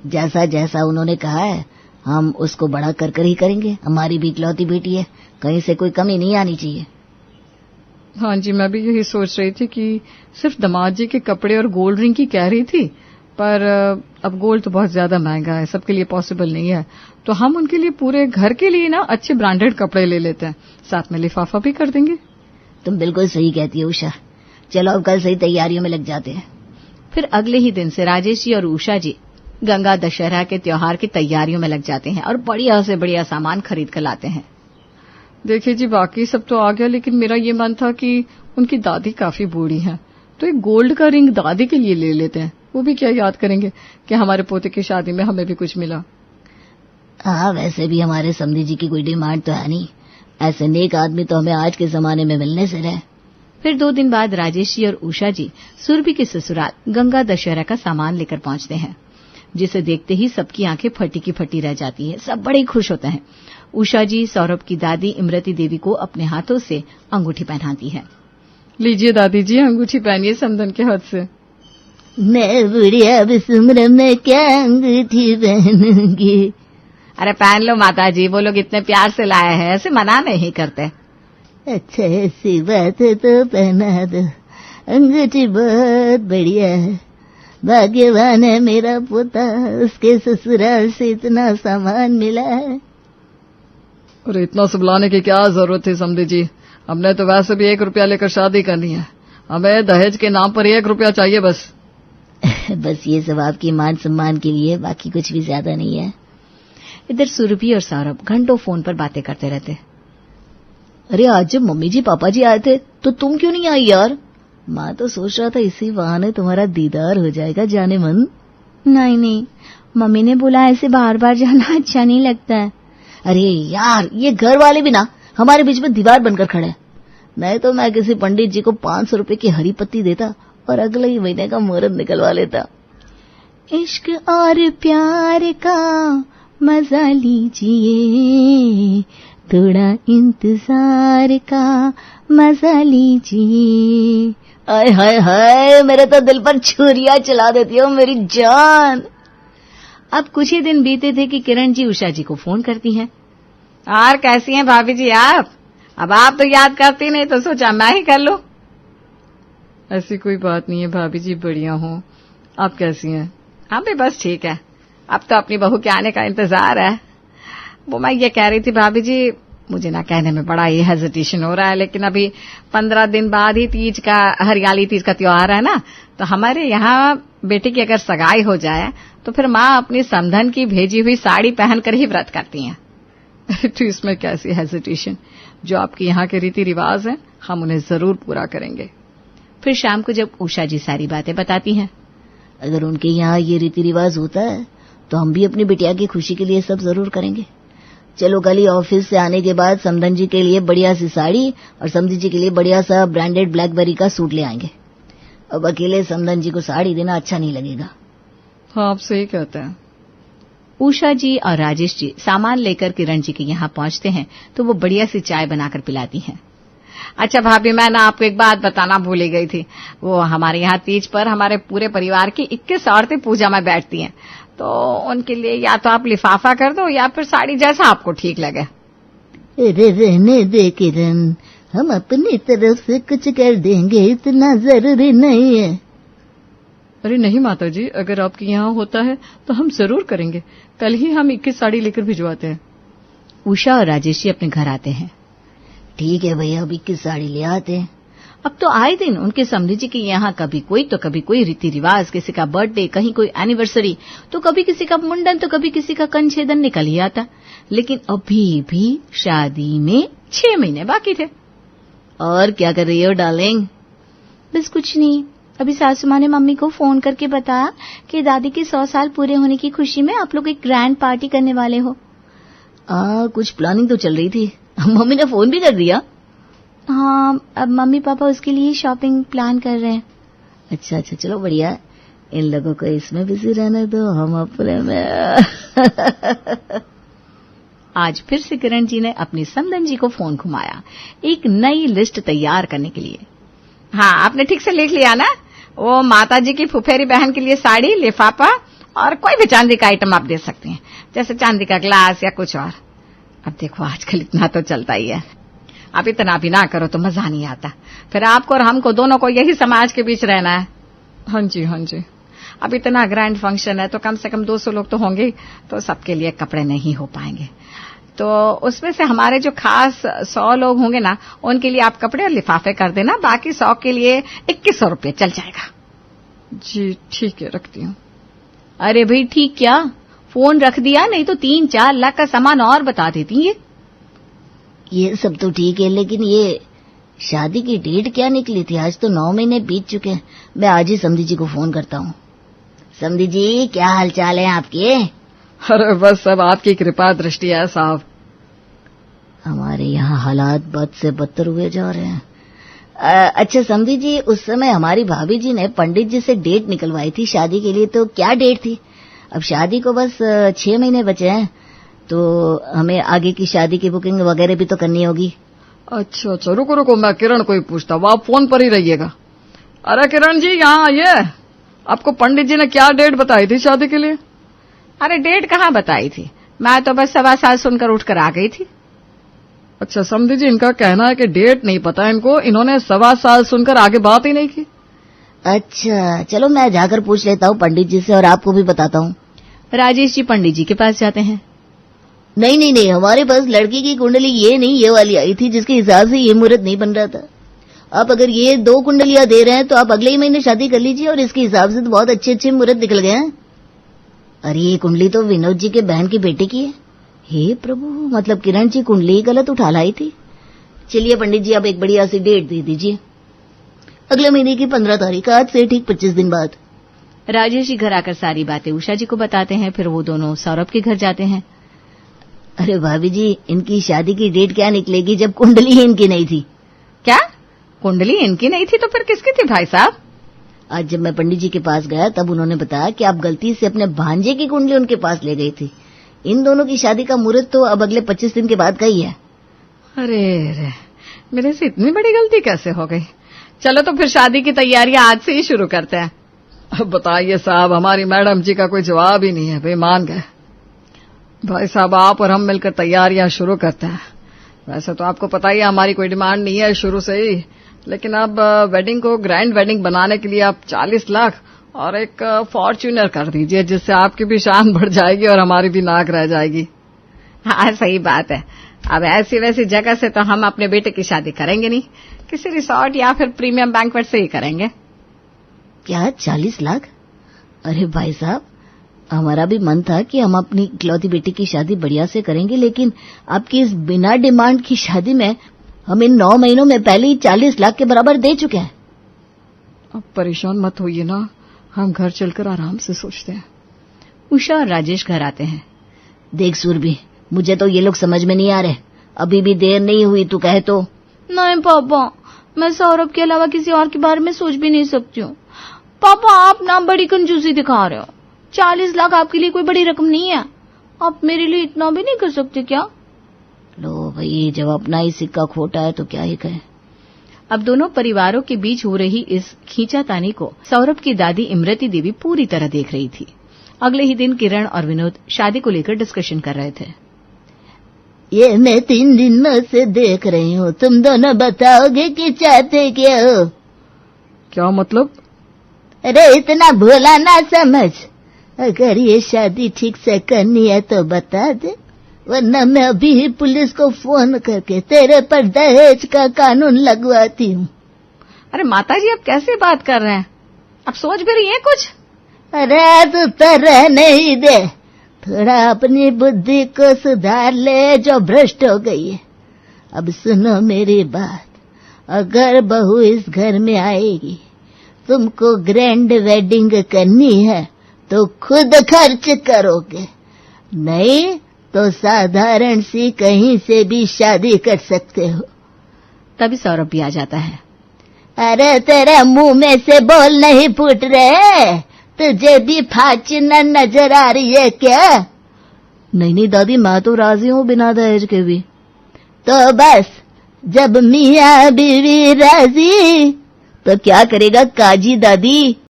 B: जैसा जैसा उन्होंने कहा है हम उसको बड़ा कर ही करेंगे। हमारी भी इकलौती बेटी है, कहीं से कोई कमी नहीं आनी चाहिए।
E: हाँ जी, मैं भी यही सोच रही थी कि सिर्फ दामाद जी के कपड़े और गोल्ड रिंग की कह रही थी, पर अब गोल्ड तो बहुत ज्यादा महंगा है, सबके लिए पॉसिबल नहीं है। तो हम उनके लिए पूरे घर के लिए ना अच्छे ब्रांडेड कपड़े ले लेते हैं, साथ में लिफाफा भी कर देंगे।
B: तुम बिल्कुल सही कहती हो उषा, चलो अब कल से ही तैयारियों में लग जाते हैं।
F: फिर अगले ही दिन से राजेश जी और उषा जी गंगा दशहरा के त्योहार की तैयारियों में लग जाते हैं और बढ़िया से बढ़िया सामान खरीद कर लाते हैं।
E: देखिए जी, बाकी सब तो आ गया, लेकिन मेरा ये मन था कि उनकी दादी काफी बूढ़ी हैं, तो एक गोल्ड का रिंग दादी के लिए ले लेते हैं। वो भी क्या याद करेंगे कि हमारे पोते की शादी में हमें भी कुछ मिला।
B: हाँ, वैसे भी हमारे समधी जी की कोई डिमांड तो है नहीं, ऐसे नेक आदमी तो हमें आज के जमाने में मिलने से रहे।
F: फिर 2 दिन बाद राजेश जी और उषा जी सुरभि के ससुराल गंगा दशहरा का सामान लेकर पहुंचते हैं, जिसे देखते ही सबकी आंखें फटी की फटी रह जाती है। सब बड़े खुश होते हैं। उषा जी सौरभ की दादी इमरती देवी को अपने हाथों से अंगूठी पहनाती है।
E: लीजिए दादी जी, अंगूठी पहनिए समधन के हाथ से।
B: मैं बुढ़िया अब इस उम्र में क्या अंगूठी पहनूंगी।
C: अरे पहन लो माता जी, वो लोग इतने प्यार से लाए हैं, ऐसे मना नहीं करते।
B: अच्छा, ऐसी बात है तो पहना दो, अंगूठी बहुत बढ़िया है। भाग्यवान है मेरा पोता, उसके ससुराल से इतना सामान मिला है।
E: और इतना सब लाने की क्या जरूरत थी समधी जी, हमने तो वैसे भी 1 रुपया लेकर शादी करनी है, हमें दहेज के नाम पर 1 रुपया चाहिए बस।
B: बस ये सब आपकी मान सम्मान के लिए, बाकी कुछ भी ज्यादा नहीं है।
F: इधर सुरभि और सौरभ घंटों फोन पर बातें करते रहते।
D: अरे आज जब मम्मी जी पापा जी आए थे तो तुम क्यों नहीं आई यार? माँ तो सोच रहा था इसी बहाने तुम्हारा दीदार हो जाएगा जाने मन।
A: नहीं, मम्मी ने बोला ऐसे बार बार जाना अच्छा नहीं लगता है।
D: अरे यार, ये घर वाले भी ना हमारे बीच में दीवार बनकर खड़े हैं। नहीं तो मैं किसी पंडित जी को 500 रुपए की हरी पत्ती देता और अगले ही महीने का मुहूर्त निकलवा लेता।
A: इश्क और प्यार का मजा लीजिए, थोड़ा इंतजार का मजा लीजिए।
D: हाय हाय हाय, मेरे तो दिल पर छुरियां चला देती हो मेरी जान।
F: अब कुछ ही दिन बीते थे कि किरण जी उषा जी को फोन करती हैं।
C: और कैसी हैं भाभी जी आप? अब आप तो याद करती नहीं तो सोचा मैं ही कर लूं।
E: ऐसी कोई बात नहीं है भाभी जी, बढ़िया हूँ। आप कैसी हैं?
C: हम भी बस ठीक है, अब तो अपनी बहू के आने का इंतजार है। वो मैं ये कह रही थी भाभी जी, मुझे ना कहने में बड़ा ही हेजिटेशन हो रहा है, लेकिन अभी 15 दिन बाद ही तीज का, हरियाली तीज का त्योहार है ना, तो हमारे यहाँ बेटी की अगर सगाई हो जाए तो फिर माँ अपनी समधन की भेजी हुई साड़ी पहनकर ही व्रत करती हैं।
E: तो इसमें कैसी हेजिटेशन, जो आपके यहाँ के रीति रिवाज हैं हम उन्हें जरूर पूरा करेंगे।
F: फिर शाम को जब उषा जी सारी बातें बताती हैं।
B: अगर उनके यहाँ ये रीति रिवाज होता है तो हम भी अपनी बिटिया की खुशी के लिए सब जरूर करेंगे। चलो कल ही ऑफिस से आने के बाद समधन जी के लिए बढ़िया सी साड़ी और समधी जी के लिए बढ़िया सा ब्रांडेड ब्लैकबेरी का सूट ले आएंगे। अब अकेले समधन जी को साड़ी देना अच्छा नहीं लगेगा।
E: हाँ, आप सही कहते हैं।
F: उषा जी और राजेश जी सामान लेकर किरण जी के यहाँ पहुंचते हैं तो वो बढ़िया सी चाय बनाकर पिलाती हैं।
C: अच्छा भाभी, मैं ना आपको एक बात बताना भूल ही गई थी। वो हमारे यहाँ तीज पर हमारे पूरे परिवार की 21 औरतें पूजा में बैठती हैं, तो उनके लिए या तो आप लिफाफा कर दो या फिर साड़ी, जैसा आपको ठीक लगे।
B: अरे रहने दे किरण, हम अपनी तरफ से कुछ कर देंगे, इतना जरूरी नहीं है।
E: अरे नहीं माता जी, अगर आपके यहाँ होता है तो हम जरूर करेंगे। कल ही हम 21 साड़ी लेकर भिजवाते हैं।
F: उषा और राजेश जी अपने घर आते हैं।
B: ठीक है भैया, अब 21 साड़ी ले आते हैं।
A: अब तो आए दिन उनके समधी जी के यहाँ कभी कोई तो कभी कोई रीति रिवाज, किसी का बर्थडे, कहीं कोई एनिवर्सरी, तो कभी किसी का मुंडन, तो कभी किसी का कंछेदन निकल ही आता। लेकिन अभी भी शादी में 6 महीने बाकी थे।
B: और क्या कर रही हो डार्लिंग?
A: बस कुछ नहीं, अभी सासू माँ ने मम्मी को फोन करके बताया कि दादी के 100 साल पूरे होने की खुशी में आप लोग एक ग्रैंड पार्टी करने वाले हो।
B: कुछ प्लानिंग तो चल रही थी। मम्मी ने फोन भी कर दिया?
A: हाँ, अब मम्मी पापा उसके लिए शॉपिंग प्लान कर रहे हैं।
B: अच्छा, चलो बढ़िया। इन लोगों को इसमें बिजी रहने दो, हम अपने में।
A: आज फिर से किरण जी ने अपनी समधन जी को फोन घुमाया एक नई लिस्ट तैयार करने के लिए।
C: हाँ, आपने ठीक से लिख लिया ना? वो माता जी की फुफेरी बहन के लिए साड़ी, लिफाफा और कोई भी चांदी का आइटम आप दे सकते हैं, जैसे चांदी का ग्लास या कुछ और। अब देखो आजकल इतना तो चलता ही है, आप इतना भी ना करो तो मजा नहीं आता। फिर आपको और हमको दोनों को यही समाज के बीच रहना है।
E: हाँ जी।
C: अब इतना ग्रैंड फंक्शन है तो कम से कम 200 लोग तो होंगे, तो सबके लिए कपड़े नहीं हो पाएंगे। तो उसमें से हमारे जो खास 100 लोग होंगे ना, उनके लिए आप कपड़े और लिफाफे कर देना। बाकी 100 के लिए 2100 रुपये चल जाएगा।
E: जी ठीक है, रखती हूँ।
A: अरे भाई ठीक क्या, फोन रख दिया, नहीं तो 3-4 लाख का सामान और बता देती है।
B: ये सब तो ठीक है, लेकिन ये शादी की डेट क्या निकली थी? आज तो 9 महीने बीत चुके हैं। मैं आज ही समधी जी को फोन करता हूँ। समधी जी, क्या हालचाल है आपके?
E: अरे बस सब आपकी कृपा दृष्टि है साहब।
B: हमारे यहाँ हालात बद से बदतर हुए जा रहे हैं। अच्छा समधी जी, उस समय हमारी भाभी जी ने पंडित जी से डेट निकलवाई थी शादी के लिए, तो क्या डेट थी? अब शादी को बस 6 महीने बचे हैं, तो हमें आगे की शादी की बुकिंग वगैरह भी तो करनी होगी।
E: अच्छा, रुको, मैं किरण को ही पूछता हूँ, आप फोन पर ही रहिएगा। अरे किरण जी, यहाँ आइए। आपको पंडित जी ने क्या डेट बताई थी शादी के लिए?
C: अरे डेट कहाँ बताई थी, मैं तो बस 1.25 साल सुनकर उठकर आ गई थी।
E: अच्छा समधी जी, इनका कहना है कि डेट नहीं पता इनको, इन्होंने 1.25 साल सुनकर आगे बात ही नहीं की।
B: अच्छा, चलो मैं जाकर पूछ लेता हूँ पंडित जी से और आपको भी बताता हूँ।
A: राजेश जी पंडित जी के पास जाते हैं।
B: नहीं, हमारे पास लड़की की कुंडली ये नहीं, ये वाली आई थी जिसके हिसाब से ये मुहूर्त नहीं बन रहा था। आप अगर ये 2 कुंडलियां दे रहे हैं तो आप अगले ही महीने शादी कर लीजिए, और इसके हिसाब से तो बहुत अच्छे मुहूर्त निकल गए हैं। अरे ये कुंडली तो विनोद जी के बहन की बेटे की है। हे प्रभु, मतलब किरण जी कुंडली गलत उठा लाई थी। चलिए पंडित जी, अब एक बढ़िया सी डेट दे दीजिए, अगले महीने की 15 तारीख, आज से ठीक 25 दिन बाद।
A: राजेश जी घर आकर सारी बातें उषा जी को बताते हैं। फिर वो दोनों सौरभ के घर जाते हैं।
B: अरे भाभी जी, इनकी शादी की डेट क्या निकलेगी जब कुंडली ही इनकी नहीं थी?
C: क्या कुंडली इनकी नहीं थी तो फिर किसकी थी भाई साहब?
B: आज जब मैं पंडित जी के पास गया तब उन्होंने बताया कि आप गलती से अपने भांजे की कुंडली उनके पास ले गई थी। इन दोनों की शादी का मुहूर्त तो अब अगले 25 दिन के बाद का ही है।
C: अरे मेरे से इतनी बड़ी गलती कैसे हो गई? चलो तो फिर शादी की तैयारियां आज से ही शुरू करते हैं।
E: अब बताइए साहब, हमारी मैडम जी का कोई जवाब ही नहीं है, वे मान गए। भाई साहब, आप और हम मिलकर तैयारियां शुरू करते हैं। वैसे तो आपको पता ही है हमारी कोई डिमांड नहीं है शुरू से ही, लेकिन अब वेडिंग को ग्रैंड वेडिंग बनाने के लिए आप 40 लाख और एक फॉर्च्यूनर कर दीजिए, जिससे आपकी भी शान बढ़ जाएगी और हमारी भी नाक रह जाएगी।
C: हाँ सही बात है। अब ऐसी वैसी जगह से तो हम अपने बेटे की शादी करेंगे नहीं, किसी रिसोर्ट या फिर प्रीमियम बैंक्वेट से ही करेंगे।
B: क्या 40 लाख? अरे भाई साहब, हमारा भी मन था कि हम अपनी इकलौती बेटी की शादी बढ़िया से करेंगे, लेकिन आपकी इस बिना डिमांड की शादी में हम इन 9 महीनों में पहले ही 40 लाख के बराबर दे चुके हैं।
E: अब परेशान मत होइए ना, हम घर चलकर आराम से सोचते हैं।
A: उषा और राजेश घर आते हैं।
B: देख सुरभि, मुझे तो ये लोग समझ में नहीं आ रहे। अभी भी देर नहीं हुई तू कहे तो।
A: नहीं पापा, मैं सौरभ के अलावा किसी और के बारे में सोच भी नहीं सकती हूँ। पापा आप ना बड़ी कंजूसी दिखा रहे हो। 40 लाख आपके लिए कोई बड़ी रकम नहीं है, आप मेरे लिए इतना भी नहीं कर सकते क्या?
B: लो भाई, जब अपना ही सिक्का खोटा है तो क्या ही कहे।
A: अब दोनों परिवारों के बीच हो रही इस खींचातानी को सौरभ की दादी इमरती देवी पूरी तरह देख रही थी। अगले ही दिन किरण और विनोद शादी को लेकर डिस्कशन कर रहे थे।
B: ये मैं 3 दिनों से देख रही हूँ, तुम दोनों बताओगे कि चाहते क्या हो?
E: क्या मतलब?
B: अरे इतना भोला ना समझ, अगर ये शादी ठीक से करनी है तो बता दे, वरना मैं अभी ही पुलिस को फोन करके तेरे पर दहेज का कानून लगवाती हूँ।
C: अरे माताजी, आप कैसे बात कर रहे हैं? आप सोच भी रही हैं कुछ?
B: अरे तू तो रहने ही दे, थोड़ा अपनी बुद्धि को सुधार ले जो भ्रष्ट हो गई है। अब सुनो मेरी बात, अगर बहू इस घर में आएगी, तुमको ग्रैंड वेडिंग करनी है तो खुद खर्च करोगे, नहीं तो साधारण सी कहीं से भी शादी कर सकते हो।
F: तभी सौरभ भी आ जाता है।
B: अरे तेरे मुंह में से बोल नहीं फूट रहे, तुझे भी फाचना नजर आ रही है क्या?
D: नहीं नहीं दादी, मैं तो राजी हूँ बिना दहेज के भी।
B: तो बस, जब मियाँ बीवी राजी तो क्या करेगा काजी दादी?